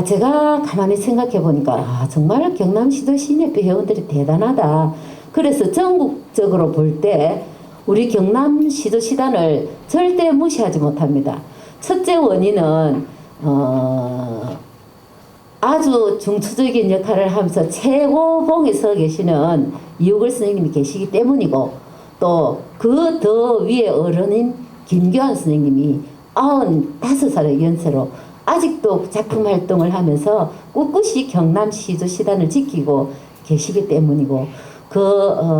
제가 가만히 생각해 보니까 정말 경남 시조 시인협회 회원들이 대단하다. 그래서 전국적으로 볼 때 우리 경남 시조 시단을 절대 무시하지 못합니다. 첫째 원인은 아주 중추적인 역할을 하면서 최고봉에 서 계시는 이옥을 선생님이 계시기 때문이고 또 그 더 위에 어른인 김교환 선생님이 95살의 연세로 아직도 작품 활동을 하면서 꿋꿋이 경남 시조 시단을 지키고 계시기 때문이고 그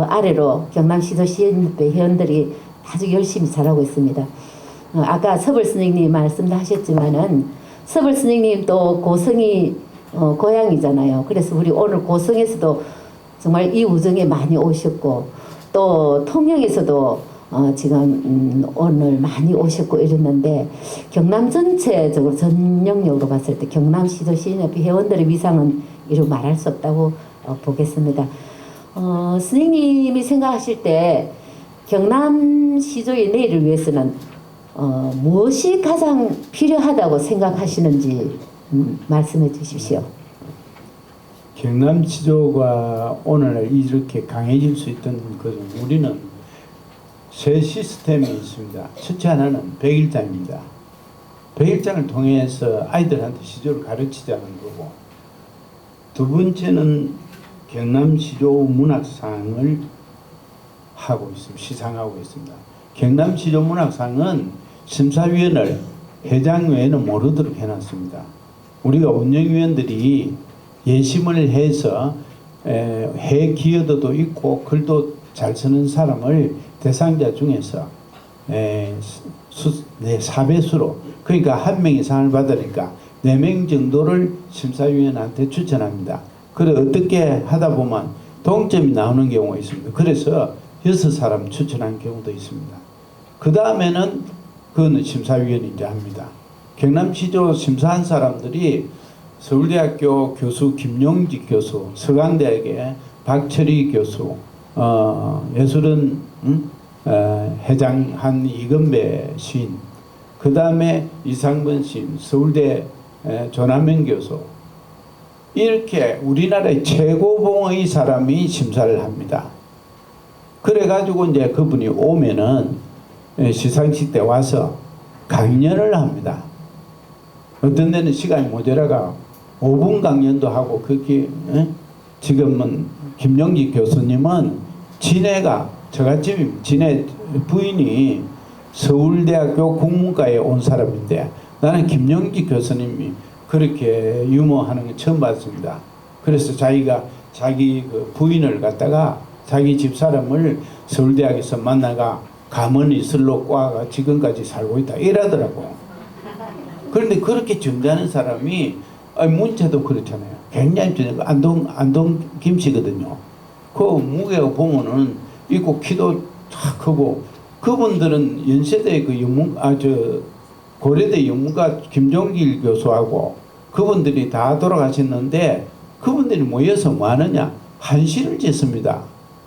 아래로 경남 시조 시인협회 회원들이 아주 열심히 잘하고 있습니다. 아까 서벌 선생님이 말씀도 하셨지만은 서벌 선생님 또 고성이 고향이잖아요. 그래서 우리 오늘 고성에서도 정말 이 우정에 많이 오셨고 또 통영에서도 지금 오늘 많이 오셨고 이랬는데 경남 전체적으로 전역력으로 봤을 때 경남 시조 시인협회 회원들의 위상은 이루 말할 수 없다고 보겠습니다. 선생님이 생각하실 때 경남 시조의 내일을 위해서는 무엇이 가장 필요하다고 생각하시는지 말씀해 주십시오. 경남시조가 오늘날 이렇게 강해질 수 있던 것은 우리는 새 시스템이 있습니다. 첫째 하나는 100일장입니다. 100일장을 통해서 아이들한테 시조를 가르치자는 거고, 두 번째는 경남시조 문학상을 하고 있습니다. 시상하고 있습니다. 경남시조 문학상은 심사위원을 회장 외에는 모르도록 해놨습니다. 우리가 운영위원들이 예심을 해서 해 기여도도 있고 글도 잘 쓰는 사람을 대상자 중에서 4배수로, 그러니까 한 명이 상을 받으니까 4명 정도를 심사위원한테 추천합니다. 그래 어떻게 하다 보면 동점이 나오는 경우가 있습니다. 그래서 6사람 추천한 경우도 있습니다. 그 다음에는 그거는 심사위원이 이제 합니다. 경남시조 심사한 사람들이 서울대학교 교수 김용직 교수, 서강대학의 박철희 교수, 예술은 회장한 이건배 시인, 그 다음에 이상번 시인, 서울대 조남현 교수, 이렇게 우리나라의 최고봉의 사람이 심사를 합니다. 그래가지고 이제 그분이 오면은 시상식 때 와서 강연을 합니다. 어떤 데는 시간이 모자라가 5분 강연도 하고, 그렇게 지금은 김용직 교수님은 진해가 저같이 진해 부인이 서울대학교 국문과에 온 사람인데, 나는 김용직 교수님이 그렇게 유머하는 거 처음 봤습니다. 그래서 자기가 자기 그 부인을 갖다가 자기 집사람을 서울대학에서 만나가 가문이슬로 꽈가 지금까지 살고 있다 이러더라고. 그런데 그렇게 점잖은 사람이 문체도 그렇잖아요. 굉장히 안동 김씨거든요. 그 무게가 보면은 있고 키도 탁 크고, 그분들은 연세대 그 고려대 영문과 김종길 교수하고 그분들이 다 돌아가셨는데, 그분들이 모여서 뭐 하느냐, 한시를 짓습니다.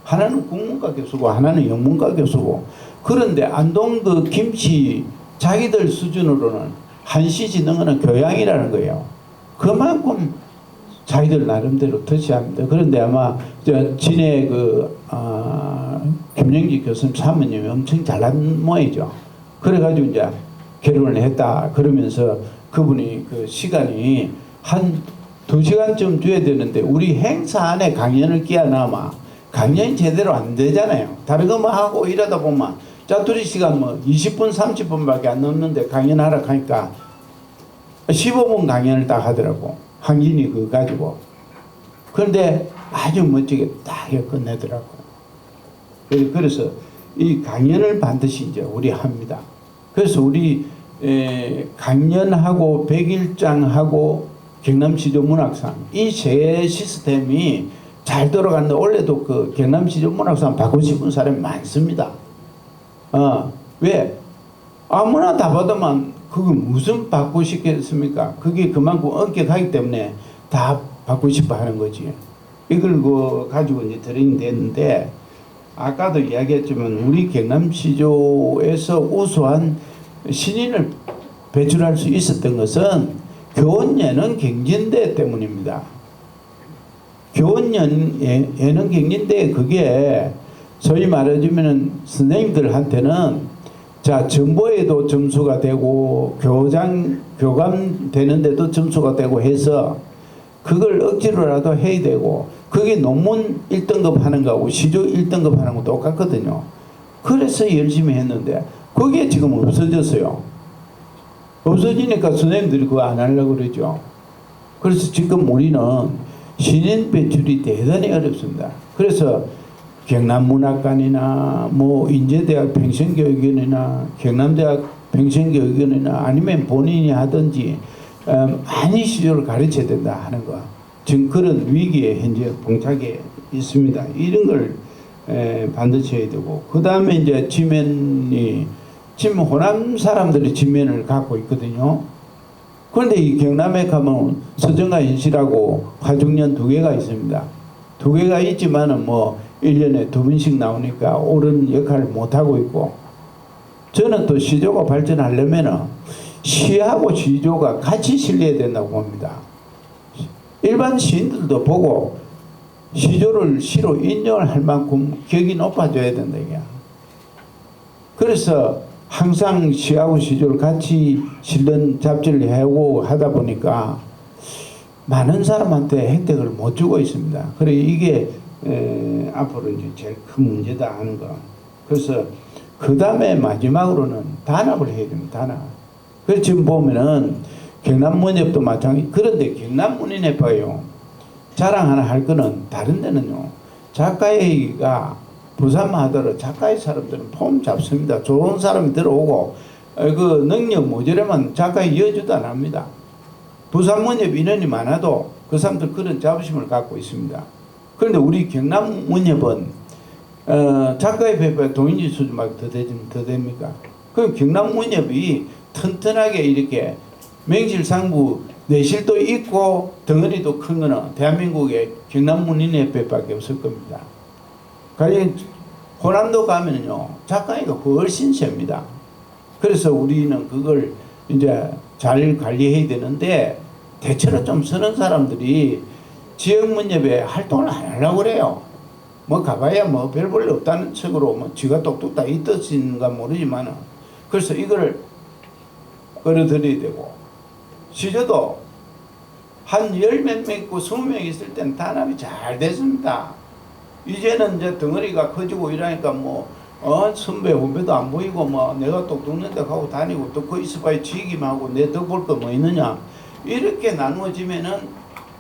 하나는 국문과 교수고 하나는 영문과 교수고. 그런데 안동 그 김씨 자기들 수준으로는 한시 짓는 거는 교양이라는 거예요. 그만큼 자기들 나름대로 터치합니다. 그런데 아마 진해 김영지 교수님 사모님이 엄청 잘난 모양이죠. 그래가지고 이제 결혼을 했다 그러면서 그분이 그 시간이 한 2시간쯤 줘야 되는데 우리 행사 안에 강연을 끼워넣으면 강연이 제대로 안 되잖아요. 다른 거 뭐 하고 이러다 보면 짜투리 시간 뭐 20분 30분밖에 안 넘는데 강연하라 하니까 15분 강연을 딱 하더라고. 한진이 그거 가지고. 그런데 아주 멋지게 딱 끝내더라고. 그래서 이 강연을 반드시 이제 우리 합니다. 그래서 우리 강연하고 백일장하고 경남시조 문학상 이 세 시스템이 잘 돌아가는데, 원래도 그 경남시조 문학상 받고 싶은 사람이 많습니다. 왜? 아무나 다 받으면 그게 무슨 받고 싶겠습니까? 그게 그만큼 엄격하기 때문에 다 받고 싶어 하는 거지. 이걸 가지고 이제 드링 됐는데, 아까도 이야기했지만 우리 경남시조에서 우수한 신인을 배출할 수 있었던 것은 교원-예능 경진대 때문입니다. 교원-예능 경진대, 그게 소위 말해주면 선생님들한테는 자 정보에도 점수가 되고 교감 되는데도 점수가 되고 해서 그걸 억지로라도 해야 되고, 그게 논문 1등급 하는 거하고 시조 1등급 하는 거 똑같거든요. 그래서 열심히 했는데 그게 지금 없어졌어요. 없어지니까 선생님들이 그거 안 하려고 그러죠. 그래서 지금 우리는 신인 배출이 대단히 어렵습니다. 그래서 경남문학관이나 뭐 인제대학 평생교육원이나 경남대학 평생교육원이나 아니면 본인이 하든지 많이 시조를 가르쳐야 된다 하는 거. 지금 그런 위기에 현재 봉착해 있습니다. 이런 걸 반드시 해야 되고, 그 다음에 이제 지금 호남 사람들이 지면을 갖고 있거든요. 그런데 이 경남에 가면 서정가 현실하고 화중년 2개가 있습니다. 2개가 있지만은 뭐 1년에 2번씩 나오니까 옳은 역할을 못하고 있고, 저는 또 시조가 발전하려면은 시하고 시조가 같이 실려야 된다고 봅니다. 일반 시인들도 보고 시조를 시로 인정을 할 만큼 격이 높아져야 된다 이게. 그래서 항상 시하고 시조를 같이 실는 잡지를 해오고 하다 보니까 많은 사람한테 혜택을 못 주고 있습니다. 그래 이게 앞으로 이제 제일 큰 문제다 하는 거. 그래서 그 다음에 마지막으로는 단합을 해야 됩니다. 단합. 그래서 지금 보면은 경남문예협도 마찬가지. 그런데 경남문예협가요 자랑 하나 할 거는 다른 데는요. 작가회의가 부산만 하더라도 작가의 사람들은 폼 잡습니다. 좋은 사람이 들어오고 그 능력 모자라면 작가회 이어주도 안 합니다. 부산문예협 인원이 많아도 그 사람들 그런 자부심을 갖고 있습니다. 그런데 우리 경남문예협은 작가협회 동인지 수준밖에 더 됩니까? 그럼 경남문예협이 튼튼하게 이렇게 명실상부 내실도 있고 덩어리도 큰 거는 대한민국의 경남문예협회밖에 없을 겁니다. 가령 호남도 가면요 작가회가 훨씬 셉니다. 그래서 우리는 그걸 이제 잘 관리해야 되는데 대체로 좀 서는 사람들이 지역문예배 활동을 안 하려고 그래요. 뭐 가봐야 뭐 별 볼 일 없다는 척으로 뭐 쥐가 똑똑 다 이 뜻인가 모르지만은 그래서 이거를 끌어들여야 되고 시조도 한 10몇 명 있고 20명 있을 땐 단합이 잘 됐습니다. 이제는 이제 덩어리가 커지고 이러니까 선배 후배도 안 보이고 내가 똑똑는 데 가고 다니고 또 그 있어봐야 지기만 하고 내 더 볼 거 뭐 있느냐 이렇게 나누어지면은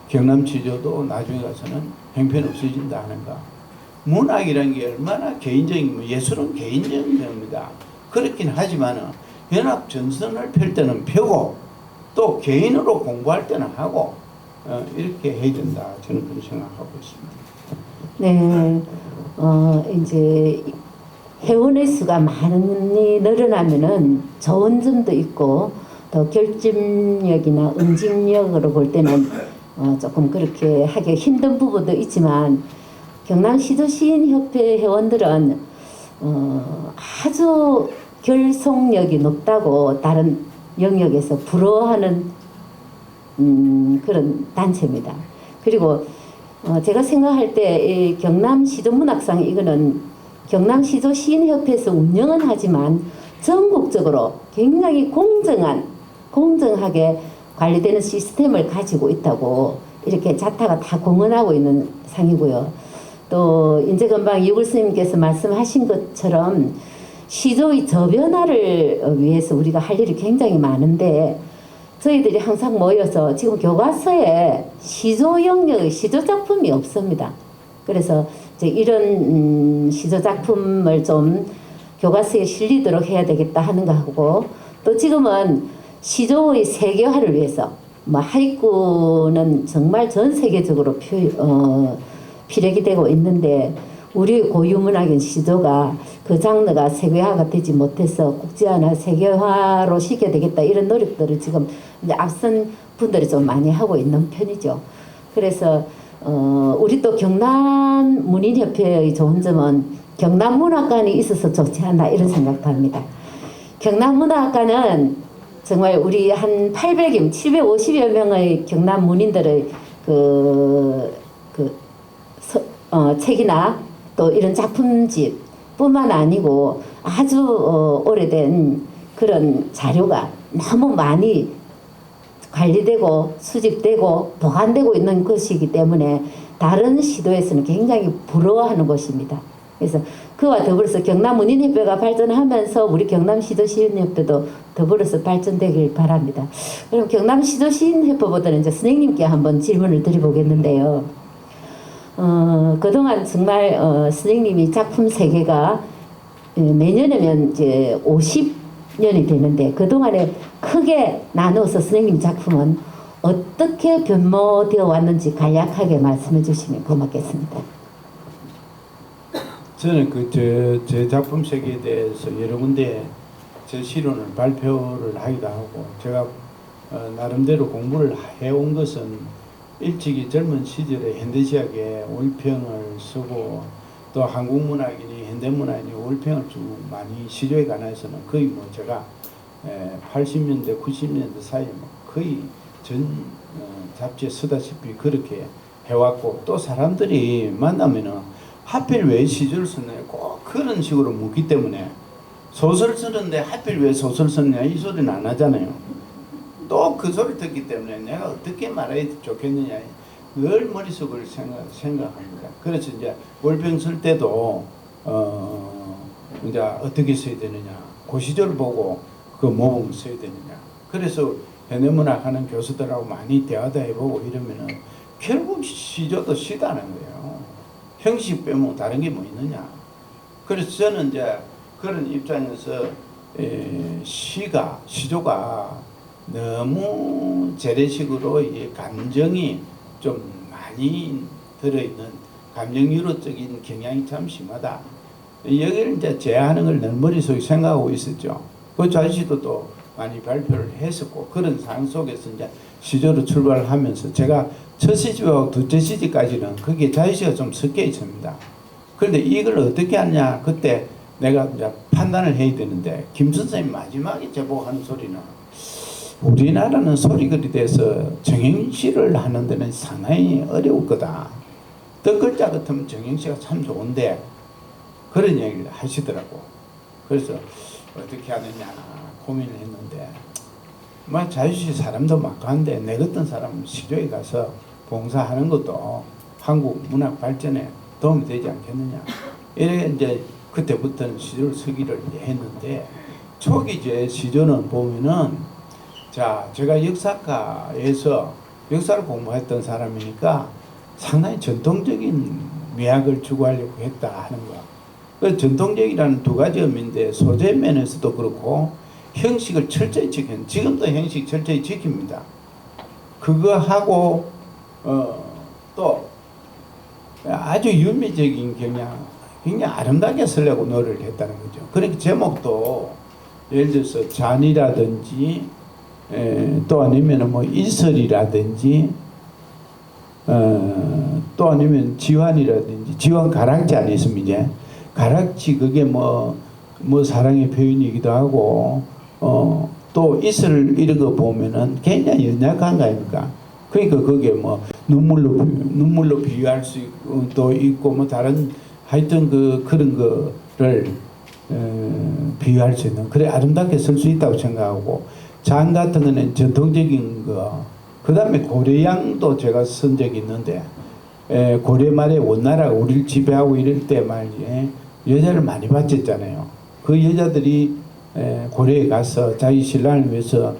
경남시조도 나중에 가서는 형편없어진다 하는가. 문학이라는 게 얼마나 개인적인 예술은 개인적인 겁니다. 그렇긴 하지만은 연합 전선을 펼 때는 펴고 또 개인으로 공부할 때는 하고 이렇게 해야 된다 저는 그렇게 생각하고 있습니다. 네, 이제 회원의 수가 많이 늘어나면은 좋은 점도 있고 또 결집력이나 응집력으로 볼 때는 조금 그렇게 하기 힘든 부분도 있지만 경남시도시인협회 회원들은 아주 결속력이 높다고 다른 영역에서 부러워하는 그런 단체입니다. 그리고 제가 생각할 때 이 경남시조문학상 이거는 경남시조시인협회에서 운영은 하지만 전국적으로 굉장히 공정하게 관리되는 시스템을 가지고 있다고 이렇게 자타가 다 공언하고 있는 상이고요. 또 이제 금방 이글 스님께서 말씀하신 것처럼 시조의 저변화를 위해서 우리가 할 일이 굉장히 많은데 저희들이 항상 모여서 지금 교과서에 시조 영역의 시조 작품이 없습니다. 그래서 이제 이런 시조 작품을 좀 교과서에 실리도록 해야 되겠다 하는 거 하고 또 지금은 시조의 세계화를 위해서 하이쿠는 정말 전 세계적으로 피력이 되고 있는데 우리 고유문학인 시조가 그 장르가 세계화가 되지 못해서 국제화나 세계화로 시켜야 되겠다 이런 노력들을 지금 이제 앞선 분들이 좀 많이 하고 있는 편이죠. 그래서 우리 또 경남문인협회의 좋은 점은 경남문학관이 있어서 좋지 않나 이런 생각도 합니다. 경남문학관은 정말 우리 한 750여 명의 경남문인들의 책이나 또 이런 작품집 뿐만 아니고 아주 오래된 그런 자료가 너무 많이 관리되고 수집되고 보관되고 있는 것이기 때문에 다른 시도에서는 굉장히 부러워하는 것입니다. 그래서 그와 더불어서 경남문인협회가 발전하면서 우리 경남시도시인협회도 더불어서 발전되길 바랍니다. 그럼 경남시도시인협회보다는 이제 선생님께 한번 질문을 드려보겠는데요. 그동안 정말 선생님이 작품 세계가 내년이면 이제 50년이 되는데 그동안에 크게 나누어서 선생님 작품은 어떻게 변모되어 왔는지 간략하게 말씀해 주시면 고맙겠습니다. 저는 제 작품 세계에 대해서 여러 군데 제 시론을 발표를 하기도 하고 제가 나름대로 공부를 해온 것은 일찍이 젊은 시절에 현대시학에 올평을 쓰고 또 한국문학이니 현대문학이니 올평을 쭉 많이 시조에 관해서는 거의 제가 80년대, 90년대 사이에 뭐 거의 전 잡지에 쓰다시피 그렇게 해왔고, 또 사람들이 만나면은 하필 왜 시조를 썼냐 꼭 그런 식으로 묻기 때문에, 소설 쓰는데 하필 왜 소설 썼냐 이 소리는 안 하잖아요. 또 그 소리 듣기 때문에 내가 어떻게 말해야 좋겠느냐 늘 머릿속을 생각합니다. 그래서 이제 월병 쓸 때도 이제 어떻게 써야 되느냐, 그 시절 보고 그 모범을 써야 되느냐. 그래서 현대문학 하는 교수들하고 많이 대화도 해보고 이러면은 결국 시조도 시다는 거예요. 형식 빼면 다른 게 뭐 있느냐. 그래서 저는 이제 그런 입장에서 시조가 너무 재래식으로 이 감정이 좀 많이 들어있는 감정 유로적인 경향이 참 심하다. 여기를 이제 제한하는 걸 늘 머릿속에 생각하고 있었죠. 그 자시도 또 많이 발표를 했었고, 그런 상황 속에서 이제 시조로 출발을 하면서 제가 첫 시집하고 둘째 시집까지는 거기에 자유시가 좀 섞여 있습니다. 그런데 이걸 어떻게 하냐, 그때 내가 이제 판단을 해야 되는데, 김 선생님 마지막에 제보고 하는 소리는 우리나라는 소리글에 대해서 정행시를 하는 데는 상당히 어려울 거다. 뜻글자 같으면 정행시가 참 좋은데, 그런 얘기를 하시더라고. 그래서 어떻게 하느냐 고민을 했는데, 막 자유시 사람도 막한데 내 같은 사람은 시조에 가서 봉사하는 것도 한국 문학 발전에 도움이 되지 않겠느냐. 이래 이제 그때부터는 시조를 쓰기를 했는데, 초기 제 시조는 보면은, 자, 제가 역사과에서 역사를 공부했던 사람이니까 상당히 전통적인 미학을 추구하려고 했다 하는 거야. 그 전통적이라는 두 가지 의미인데, 소재 면에서도 그렇고 형식을 철저히 지키는, 지금도 형식 철저히 지킵니다. 그거 하고 또 아주 유미적인 경향, 굉장히 아름답게 쓰려고 노력을 했다는 거죠. 그러니까 제목도 예를 들어서 잔이라든지 또 아니면 뭐 이설이라든지 또 아니면 지환이라든지, 지환 가락지 아니었습니까? 이제 가락지 그게 뭐 사랑의 표현이기도 하고, 또 이슬 이런 거 보면은 굉장히 연약한 거 아닙니까? 그러니까 그게 뭐 눈물로 비유할 수도 있고 뭐 다른 하여튼 그런 거를 비유할 수 있는, 그래 아름답게 쓸 수 있다고 생각하고, 장 같은 거는 전통적인 거, 그 다음에 고려양도 제가 쓴 적이 있는데, 고려 말에 원나라가 우리를 지배하고 이럴 때 말이지 여자를 많이 바쳤잖아요. 그 여자들이 고려에 가서 자기 신랑을 위해서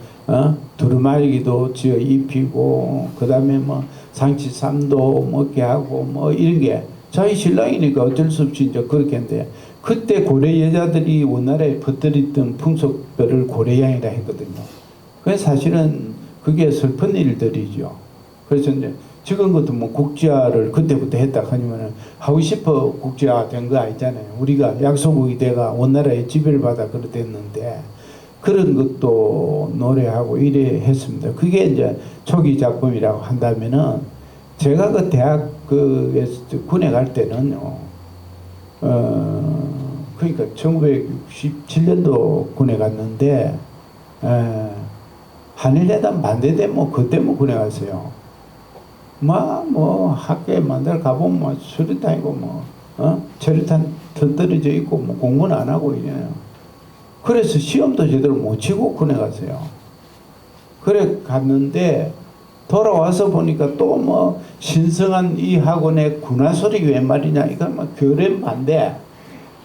두루마리기도 지어 입히고, 그 다음에 뭐 상치삼도 먹게 하고 뭐 이런 게 자기 신랑이니까 어쩔 수 없이 이제 그렇게 했는데, 그때 고려 여자들이 원나라에 퍼뜨렸던 풍속들을 고려양이라 했거든요. 그래서 사실은 그게 슬픈 일들이죠. 그래서 이제 지금 것도 뭐 국제화를 그때부터 했다 하니면은 하고 싶어 국제화 된 거 아니잖아요. 우리가 약소국이 돼가 원나라의 지배를 받아 그랬는데, 그런 것도 노래하고 이래 했습니다. 그게 이제 초기 작품이라고 한다면은, 제가 그 대학 군에 갈 때는요, 그러니까 1967년도 군에 갔는데, 한일회담 반대되면 그때 뭐 군에 갔어요. 뭐 학교에 만날 가보면 뭐 수류탄이고 철류탄 터뜨려져 있고 뭐 공부는 안 하고 이래요. 그래서 시험도 제대로 못 치고 군에 갔어요. 그래 갔는데 돌아와서 보니까 또 뭐 신성한 이 학원의 군화 소리 웬 말이냐, 이거 막 교련 반대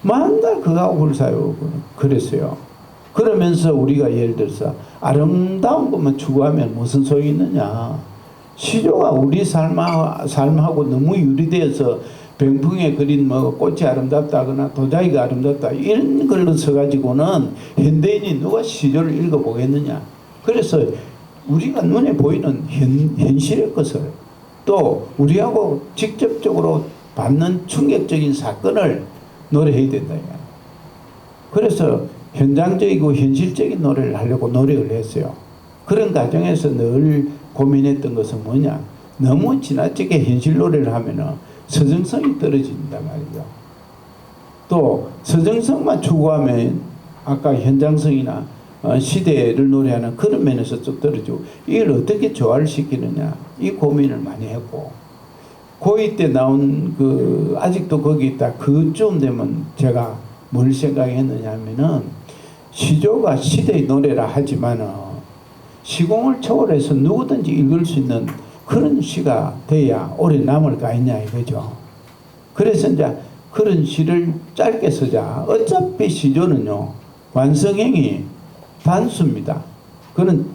만날 그거하고 불사요. 그랬어요. 그러면서 우리가 예를 들어서 아름다운 것만 추구하면 무슨 소용이 있느냐. 시조가 우리 삶하고 너무 유리되어서 병풍에 그린 뭐 꽃이 아름답다거나 도자기가 아름답다 이런 걸로 써가지고는 현대인이 누가 시조를 읽어보겠느냐. 그래서 우리가 눈에 보이는 현실의 것을, 또 우리하고 직접적으로 받는 충격적인 사건을 노래해야 된다. 그래서 현장적이고 현실적인 노래를 하려고 노력을 했어요. 그런 과정에서 늘 고민했던 것은 뭐냐, 너무 지나치게 현실 노래를 하면은 서정성이 떨어진다 말이죠. 또 서정성만 추구하면 아까 현장성이나 시대를 노래하는 그런 면에서 좀 떨어지고 이걸 어떻게 조화를 시키느냐 이 고민을 많이 했고 고2 때 나온 그 아직도 거기 있다 그쯤 되면 제가 뭘 생각했느냐 하면은 시조가 시대의 노래라 하지만은 시공을 초월해서 누구든지 읽을 수 있는 그런 시가 돼야 오래 남을 거 아니냐 이거죠. 그래서 이제 그런 시를 짧게 쓰자. 어차피 시조는요 완성형이 단수입니다. 그는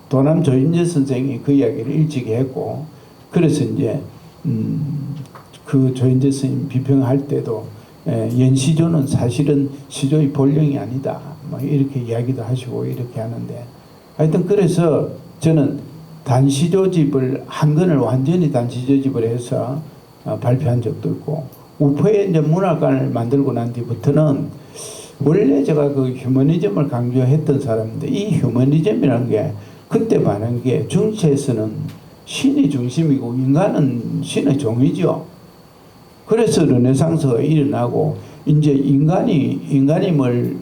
도남 조인재 선생이 그 이야기를 일찍이 했고 그래서 이제 그 조인재 선생님 비평할 때도 연시조는 사실은 시조의 본령이 아니다. 뭐 이렇게 이야기도 하시고 이렇게 하는데 하여튼 그래서 저는 단시조집을 한 권을 완전히 단시조집을 해서 발표한 적도 있고 우포에 이제 문학관을 만들고 난 뒤부터는 원래 제가 그 휴머니즘을 강조했던 사람인데 이 휴머니즘이라는 게 그때 말한 게 중세에서는 신이 중심이고 인간은 신의 종이죠. 그래서 르네상스가 일어나고 이제 인간임을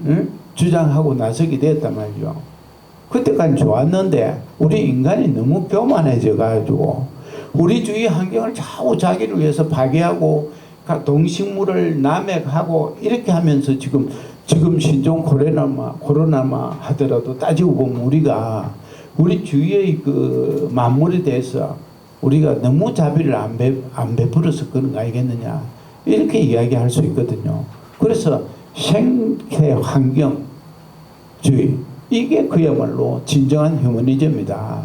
주장하고 나서게 됐단 말이죠. 그때까지 좋았는데 우리 인간이 너무 교만해져 가지고 우리 주위 환경을 자기를 위해서 파괴하고 동식물을 남획하고 이렇게 하면서 지금 신종 코로나마 하더라도 따지고 보면 우리가 우리 주위의 그 만물에 대해서 우리가 너무 자비를 안 베풀어서 그런 거 아니겠느냐 이렇게 이야기할 수 있거든요. 그래서 생태 환경주의 이게 그야말로 진정한 휴머니즘이다.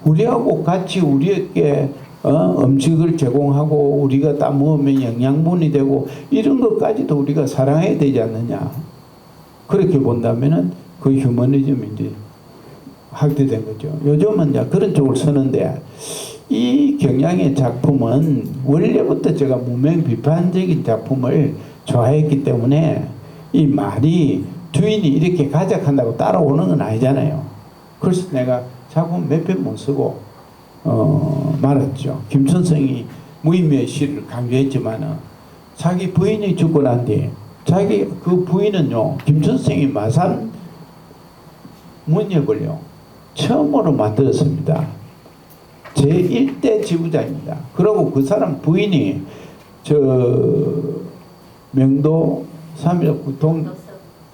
우리하고 같이 우리에게 음식을 제공하고 우리가 다 먹으면 영양분이 되고 이런 것까지도 우리가 사랑해야 되지 않느냐. 그렇게 본다면은 그 휴머니즘이 이제 확대된 거죠. 요즘은 이제 그런 쪽을 쓰는데 이 경향의 작품은 원래부터 제가 무명 비판적인 작품을 좋아했기 때문에 이 말이 주인이 이렇게 가작한다고 따라오는 건 아니잖아요. 그래서 내가 작품 몇 편 못 쓰고 말았죠. 김천성이 무인묘의 시를 강조했지만은 자기 부인이 죽고 난 뒤에 자기 그 부인은요 김천성이 마산 문협을요 처음으로 만들었습니다. 제1대 지부장입니다. 그리고 그 사람 부인이 저 명도 3.19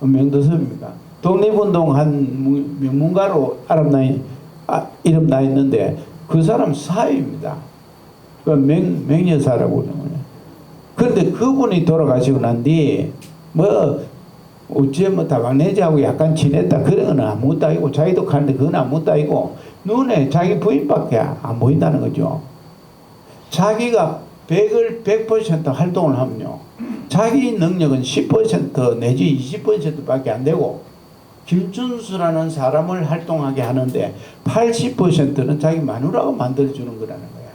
명도섬입니다. 독립운동한 명문가로 이름 나 있는데 그 사람 사위입니다. 그 맹여사라고 그러는 거예요. 그런데 그분이 돌아가시고 난 뒤 어째 다방내지하고 약간 친했다 그런 건 아무것도 아니고 자기도 가는데 그건 아무것도 아니고 눈에 자기 부인밖에 안 보인다는 거죠. 자기가 100% 활동을 하면요 자기 능력은 10% 내지 20%밖에 안 되고 김준수라는 사람을 활동하게 하는데 80%는 자기 마누라가 만들어주는 거라는 거야.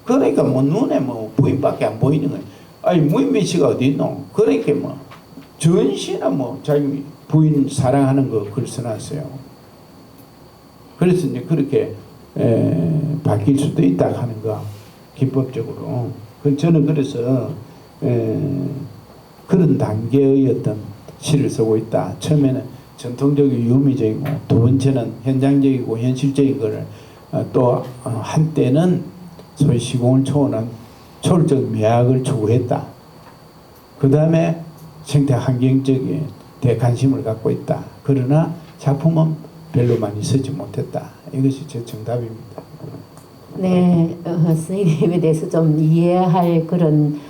그러니까 눈에 부인밖에 안 보이는 거야. 아니 무인미 씨가 어디 있노? 그러니까 전시나 자기 부인 사랑하는 거 글 써놨어요. 그래서 이제 그렇게 바뀔 수도 있다 하는 거 기법적으로. 저는 그래서 그런 단계의 어떤 시를 쓰고 있다. 처음에는 전통적이고 유미적이고 두 번째는 현장적이고 현실적인 거를 또 한때는 소위 시공을 초월한 초월적 미학을 추구했다. 그 다음에 생태 환경적인 대관심을 갖고 있다. 그러나 작품은 별로 많이 쓰지 못했다. 이것이 제 정답입니다. 네, 선생님에 대해서 좀 이해할 그런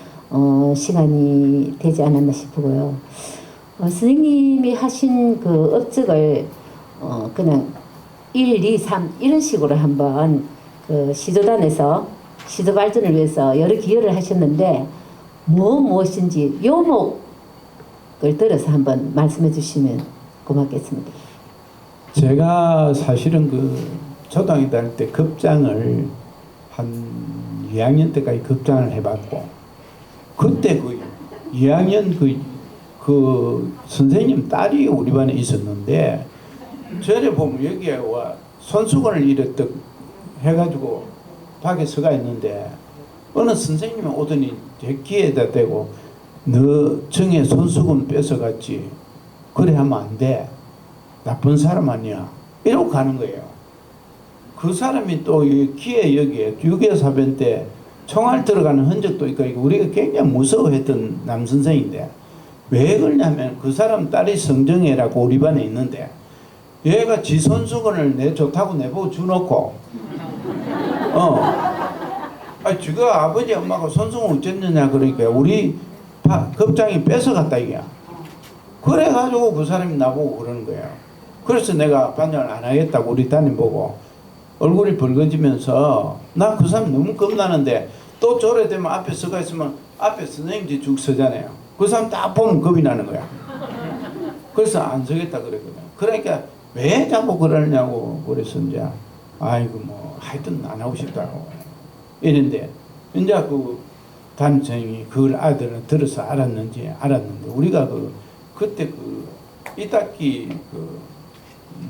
시간이 되지 않았나 싶고요. 선생님이 하신 그 업적을 그냥 1, 2, 3 이런 식으로 한번 그 시조단에서 시조 발전을 위해서 여러 기여를 하셨는데 무엇인지 요목을 들어서 한번 말씀해 주시면 고맙겠습니다. 제가 사실은 그 초등학교 다닐 때 급장을 한 2학년 때까지 급장을 해봤고 그때 그 2학년 그 선생님 딸이 우리 반에 있었는데 저를 보면 여기에 와 손수건을 이랬다 해가지고 밖에 서가 있는데 어느 선생님이 오더니 대기에다 대고 너 정에 손수건 뺏어갔지 그래 하면 안 돼. 나쁜 사람 아니야. 이러고 가는 거예요. 그 사람이 또 기에 여기에 6.25 사변 때 총알 들어가는 흔적도 있고 우리가 굉장히 무서워했던 남선생인데 왜 그러냐면 그 사람 딸이 성정혜라고 우리 반에 있는데 얘가 지 손수건을 내 좋다고 내보고 주놓고 지가 아버지 엄마가 손수건 어쨌느냐 그러니까 우리 급장이 뺏어갔다 이게야. 그래가지고 그 사람이 나보고 그러는 거예요. 그래서 내가 반장을 안 하겠다고 우리 담임 보고 얼굴이 붉어지면서 나 그 사람 너무 겁나는데 또 저래 되면 앞에 서가 있으면 앞에 선생님들이 쭉 서잖아요. 그 사람 딱 보면 겁이 나는 거야. 그래서 안 서겠다 그랬거든. 그러니까 왜 자꾸 그러냐고 그래서 이제 아이고 뭐 하여튼 안 하고 싶다고 이랬는데 이제 그 담임선생님이 그걸 아들은 들어서 알았는데 우리가 그때 그 1학기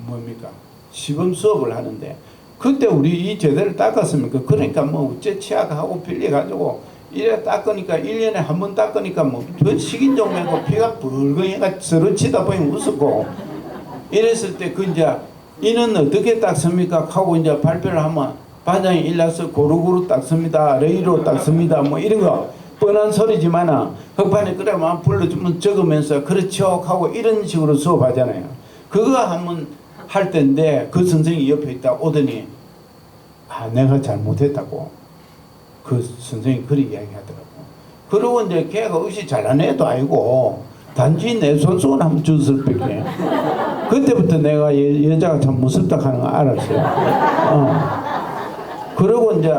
뭡니까 시범 수업을 하는데 그때 우리 이 제대를 닦았습니까? 그러니까 뭐 어째 치약하고 빌려가지고 이래 닦으니까 1년에 한 번 닦으니까 뭐 식인종면고 피가 붉은이가 서로 치다 보니 웃었고 이랬을 때 그 이제 이는 어떻게 닦습니까? 하고 이제 발표를 하면 반장이 일러서 고루고루 닦습니다. 레이로 닦습니다. 뭐 이런 거 뻔한 소리지만은 흑판에 그래만 불러주면 적으면서 그렇죠 하고 이런 식으로 수업하잖아요. 그거 한번 할 때인데 그 선생님이 옆에 있다 오더니 내가 잘못했다고 그 선생님이 그렇게 이야기하더라고. 그러고 이제 걔가 없이 잘난 애도 아니고 단지 내 손수건 한번 줬을 뿐이에요. 그때부터 내가 여자가 참 무섭다 하는 거 알았어요. 그러고 이제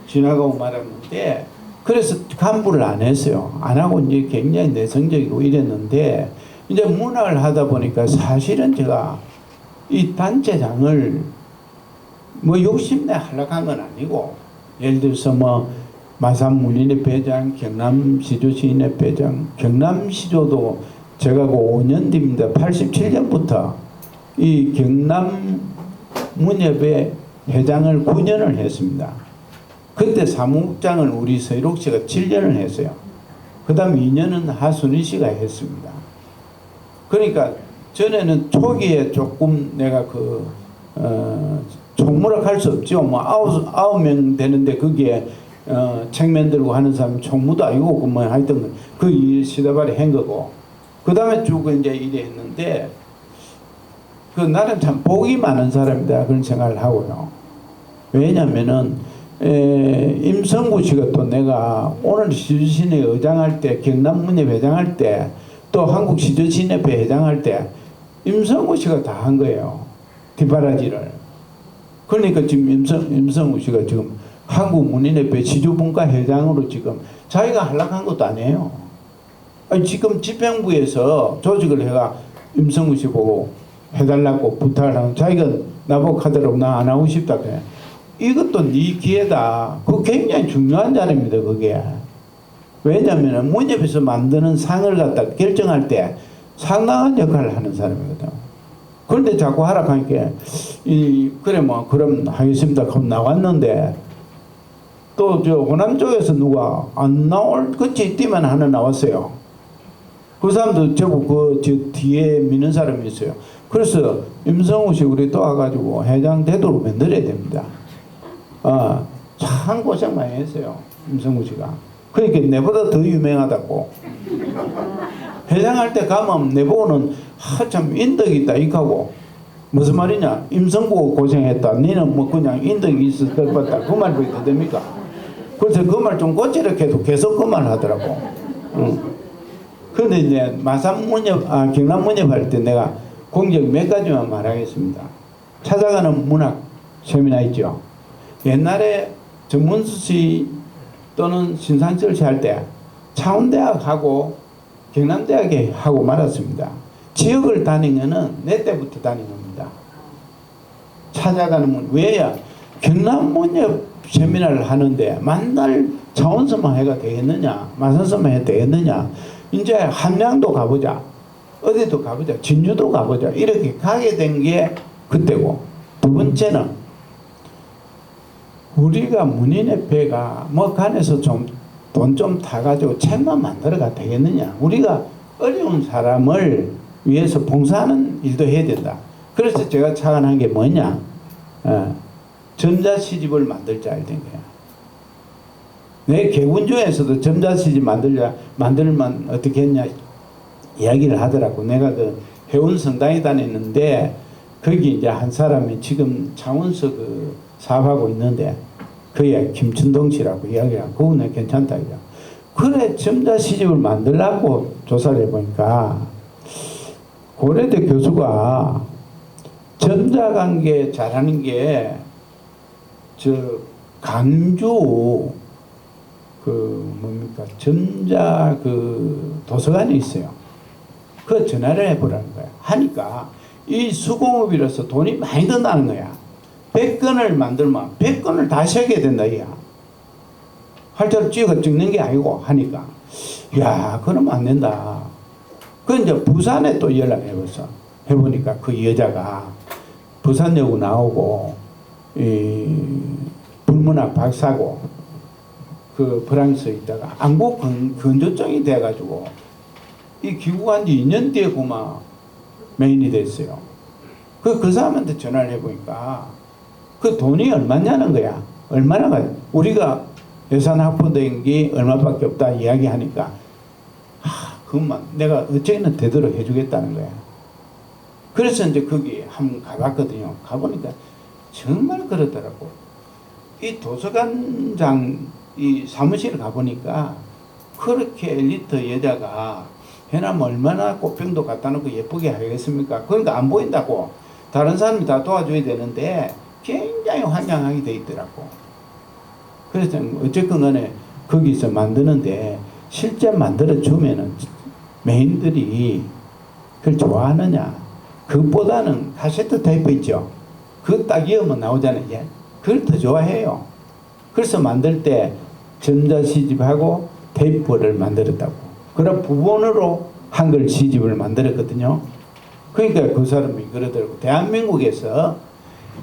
지나가고 말았는데 그래서 간부를 안 했어요. 안 하고 이제 굉장히 내성적이고 이랬는데 이제 문학을 하다 보니까 사실은 제가 이 단체장을 뭐 욕심내 하려고 한 건 아니고 예를 들어서 뭐 마산문인의 배장, 경남시조시인의 배장, 경남시조도 제가 그 5년 뒤입니다. 87년부터 이 경남문협의 회장을 9년을 했습니다. 그때 사무국장을 우리 서일옥 씨가 7년을 했어요. 그 다음 2년은 하순희 씨가 했습니다. 그러니까 전에는 초기에 조금 내가 총무를 할 수 없죠. 뭐 9명 되는데 거기에 책면 들고 하는 사람이 총무도 아니고 뭐 하여튼 그 일 시다발이 한 거고 그 다음에 쭉 이제 일했는데 그 나는 참 복이 많은 사람이다 그런 생각을 하고요. 왜냐면은 임성구 씨가 또 내가 오늘 시주신회 의장할 때 경남문협 회장할 때 또 한국시조신협회 회장할 때 임성구 씨가 다 한 거예요. 뒷바라지를. 그러니까 지금 임성구 씨가 지금 한국문인협회 시조분과 회장으로 지금 자기가 하려고 한 것도 아니에요. 아니 지금 집행부에서 조직을 해가 임성구 씨 보고 해달라고 부탁을 하면 자기가 나보고 하더라고 나 안 하고 싶다 그래. 이것도 네 기회다. 그거 굉장히 중요한 자리입니다. 그게. 왜냐하면 문협에서 만드는 상을 갖다 결정할 때 상당한 역할을 하는 사람이거든. 그런데 자꾸 하라고 하니까 그래 뭐 그럼 하겠습니다 하고 나왔는데 또 저 호남 쪽에서 누가 안 나올 끝이 뛰면 하나 나왔어요. 그 사람도 제법 저 뒤에 미는 사람이 있어요. 그래서 임성우 씨 우리 또 와가지고 회장 되도록 만들어야 됩니다. 참 고생 많이 했어요. 임성우 씨가. 그러니까 내보다 더 유명하다고. 회장할 때 가면 내보고는 참 인덕이 있다 이하고 무슨 말이냐 임성구 고생했다 니는 뭐 그냥 인덕이 있을 것 같다 그 말 보이게 됩니까? 그래서 그 말 좀 고치려고 해도 계속 그 말 하더라고. 그런데 이제 마산문협 경남문협 할 때 내가 공적 몇 가지만 말하겠습니다. 찾아가는 문학 세미나 있죠. 옛날에 정문수 씨 또는 신상철 씨 할 때 창원대학하고 경남대학에 하고 말았습니다. 지역을 다니면은 내 때부터 다닌 겁니다. 찾아가는 문 왜야 경남문협 세미나를 하는데 만날 창원서만 해가 되겠느냐 마산서만 해도 되겠느냐 이제 함양도 가보자 어디도 가보자 진주도 가보자 이렇게 가게 된 게 그때고 두 번째는 우리가 문인협회가 뭐 간에서 좀 돈 좀 타가지고 책만 만들어가 되겠느냐. 우리가 어려운 사람을 위해서 봉사하는 일도 해야 된다. 그래서 제가 착안한 게 뭐냐? 점자시집을 만들자 이런 거야. 내 개군 중에서도 점자시집 만들면 어떻게 했냐 이야기를 하더라고. 내가 그 해운 성당에 다녔는데 거기 이제 한 사람이 지금 창원서 그 사업하고 있는데 그게 김춘동 씨라고 이야기하고 그분은 괜찮다 이래. 그래 점자시집을 만들라고 조사를 해보니까 고려대 교수가 점자관계 잘하는 게 저 강주 그 뭡니까 점자 그 도서관이 있어요. 그 전화를 해보라는 거야. 하니까 이 수공업이라서 돈이 많이 든다는 거야. 100건을 만들면 100건을 다시 하게 된다 이야. 활자로 찍는 게 아니고 하니까 야 그러면 안 된다. 그 이제 부산에 또 연락해봤어. 해보니까 그 여자가 부산여고 나오고 불문학 박사고 그 프랑스에 있다가 안구 건조증이 돼가지고 이 귀국한 지 2년 뒤에 그만 메인이 됐어요. 그 사람한테 전화를 해보니까 그 돈이 얼마냐는 거야. 얼마나 가요? 우리가 예산 확보된 게 얼마밖에 없다 이야기하니까 그것만 내가 어쨌든 되도록 해주겠다는 거야. 그래서 이제 거기 한번 가봤거든요. 가보니까 정말 그러더라고. 이 도서관장 이 사무실에 가보니까 그렇게 엘리트 여자가 해나면 얼마나 꽃병도 갖다 놓고 예쁘게 하겠습니까? 그러니까 안 보인다고. 다른 사람이 다 도와줘야 되는데 굉장히 환장하게 돼 있더라고. 그래서 어쨌건 간에 거기서 만드는데 실제 만들어주면은 메인들이 그걸 좋아하느냐. 그것보다는 카세트 테이프 있죠. 그거 딱 이으면 나오잖아요. 이제. 그걸 더 좋아해요. 그래서 만들 때 전자시집하고 테이프를 만들었다고. 그런 부분으로 한글 시집을 만들었거든요. 그러니까 그 사람이 그러더라고. 대한민국에서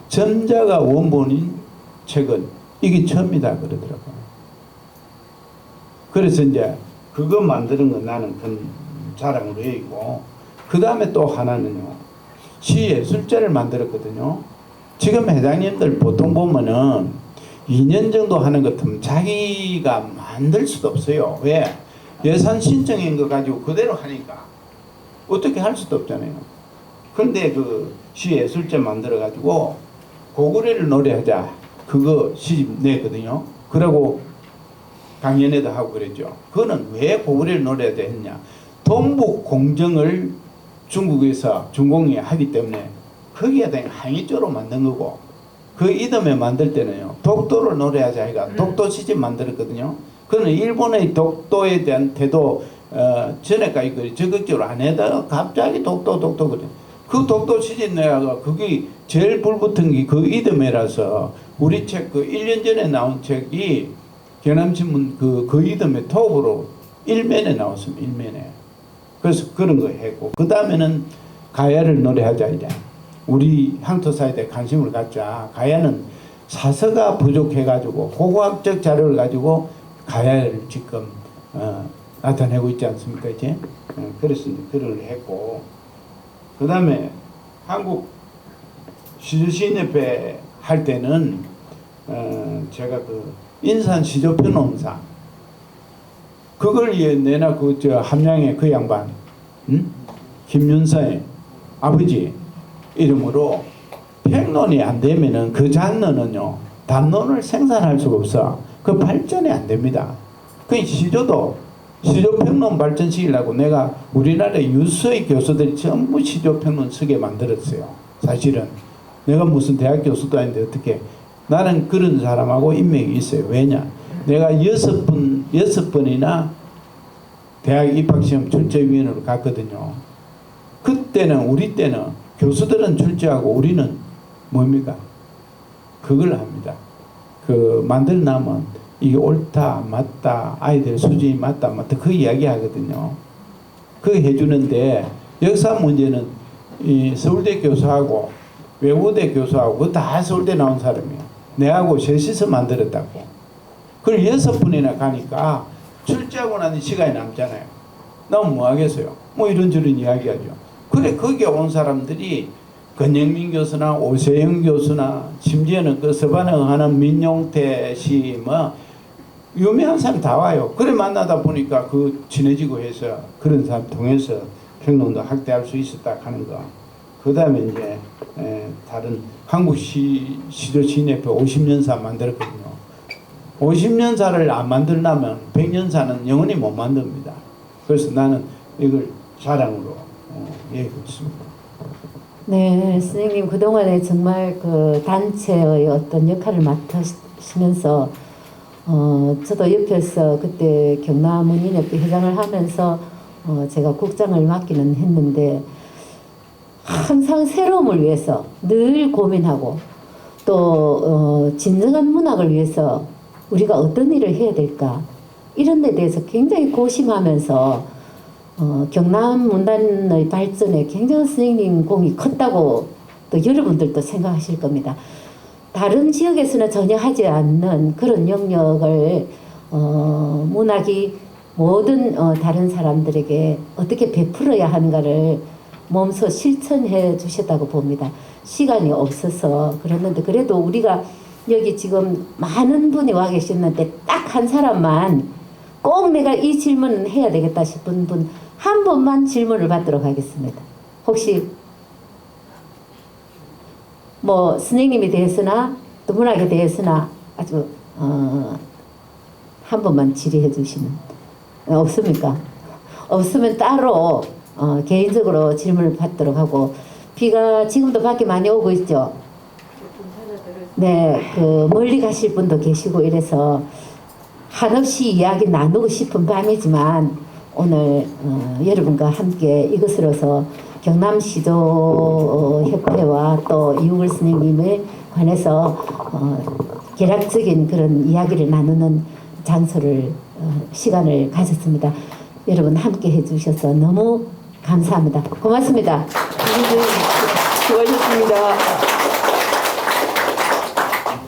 전자가 원본인 책은 이게 처음이다 그러더라고. 그래서 이제 그거 만드는 건 나는 큰 자랑으로 여기고, 그 다음에 또 하나는요, 시예술제를 만들었거든요. 지금 회장님들 보통 보면은 2년 정도 하는 것 같으면 자기가 만들 수도 없어요. 왜? 예산 신청인 거 가지고 그대로 하니까 어떻게 할 수도 없잖아요. 그런데 그 시예술제 만들어 가지고 고구려를 노래하자 그거 시집 냈거든요. 그러고 강연회도 하고 그랬죠. 그거는 왜 고구려를 노래하자 했냐? 동북 공정을 중국에서 중공이 하기 때문에 거기에 대한 항의조로 만든 거고, 그 이듬해 만들 때는요 독도를 노래하자 해가 독도 시집 만들었거든요. 그는 일본의 독도에 대한 태도 전에까지 그 적극적으로 안 해다가 갑자기 독도 그래. 그 독도 시집 내가 그게 제일 불붙은 게 그 이듬해라서 우리 책 그 1년 전에 나온 책이 경남신문 그 이듬해 톱으로 일면에 나왔습니다. 일면에. 그래서 그런 거 했고, 그 다음에는 가야를 노래하자 이제. 우리 향토사에 대해 관심을 갖자. 가야는 사서가 부족해가지고 고고학적 자료를 가지고 가야를 지금 나타내고 있지 않습니까 이제. 그래서 그걸 했고, 그 다음에 한국 시조시인협회 할 때는 제가 그 인산 시조평론상 그걸 내나 그 저 함양의 그 양반 김윤사의 아버지 이름으로 평론이 안 되면은 그 장르는요 담론을 생산할 수가 없어. 그 발전이 안 됩니다. 그 시조도 시조평론 발전시키려고 내가 우리나라 유수의 교수들이 전부 시조평론 쓰게 만들었어요. 사실은 내가 무슨 대학 교수도 아닌데 어떻게. 나는 그런 사람하고 인맥이 있어요. 왜냐? 내가 6번이나 대학 입학시험 출제위원으로 갔거든요. 그때는 우리 때는 교수들은 출제하고 우리는 뭡니까? 그걸 합니다. 그 만들어나면 이게 옳다 맞다 아이들 수준이 맞다 그 이야기 하거든요. 그거 해주는데 역사 문제는 이 서울대 교수하고 외국대 교수하고 그거 다 서울대 나온 사람이에요. 내하고 셋이서 만들었다고. 그걸 6분이나 가니까 출제하고 나니 시간이 남잖아요. 나면 뭐 하겠어요? 뭐 이런저런 이야기하죠. 그래 거기에 온 사람들이 권영민 교수나 오세영 교수나 심지어는 그 서반응하는 민용태 씨 뭐 유명한 사람 다 와요. 그래 만나다 보니까 그 친해지고 해서 그런 사람 통해서 평론도 확대할 수 있었다 하는 거. 그 다음에 이제 다른 한국 시조 시인협회 50년사 만들었거든요. 50년사를 안 만들려면 100년사는 영원히 못 만듭니다. 그래서 나는 이걸 자랑으로 얘기하고 있습니다. 네, 선생님 그동안에 정말 그 단체의 어떤 역할을 맡으시면서 저도 옆에서 그때 경남문인협회 회장을 하면서 제가 국장을 맡기는 했는데 항상 새로움을 위해서 늘 고민하고 또 진정한 문학을 위해서 우리가 어떤 일을 해야 될까 이런 데 대해서 굉장히 고심하면서 경남 문단의 발전에 굉장히 선생님 공이 컸다고 또 여러분들도 생각하실 겁니다. 다른 지역에서는 전혀 하지 않는 그런 영역을 문학이 모든 다른 사람들에게 어떻게 베풀어야 하는가를 몸소 실천해 주셨다고 봅니다. 시간이 없어서 그랬는데 그래도 우리가 여기 지금 많은 분이 와 계셨는데 딱 한 사람만 꼭 내가 이 질문은 해야 되겠다 싶은 분 한 번만 질문을 받도록 하겠습니다. 혹시 뭐 선생님에 대해서나 또 문학에 대해서나 아주 한 번만 질의해 주시면 없습니까? 없으면 따로 개인적으로 질문을 받도록 하고 비가 지금도 밖에 많이 오고 있죠. 네, 그 멀리 가실 분도 계시고 이래서 한없이 이야기 나누고 싶은 밤이지만 오늘 여러분과 함께 이것으로서 경남시조협회와 또 이우글 선생님에 관해서 개략적인 그런 이야기를 나누는 장소를 시간을 가졌습니다. 여러분 함께 해주셔서 너무 감사합니다. 고맙습니다. 수고하셨습니다.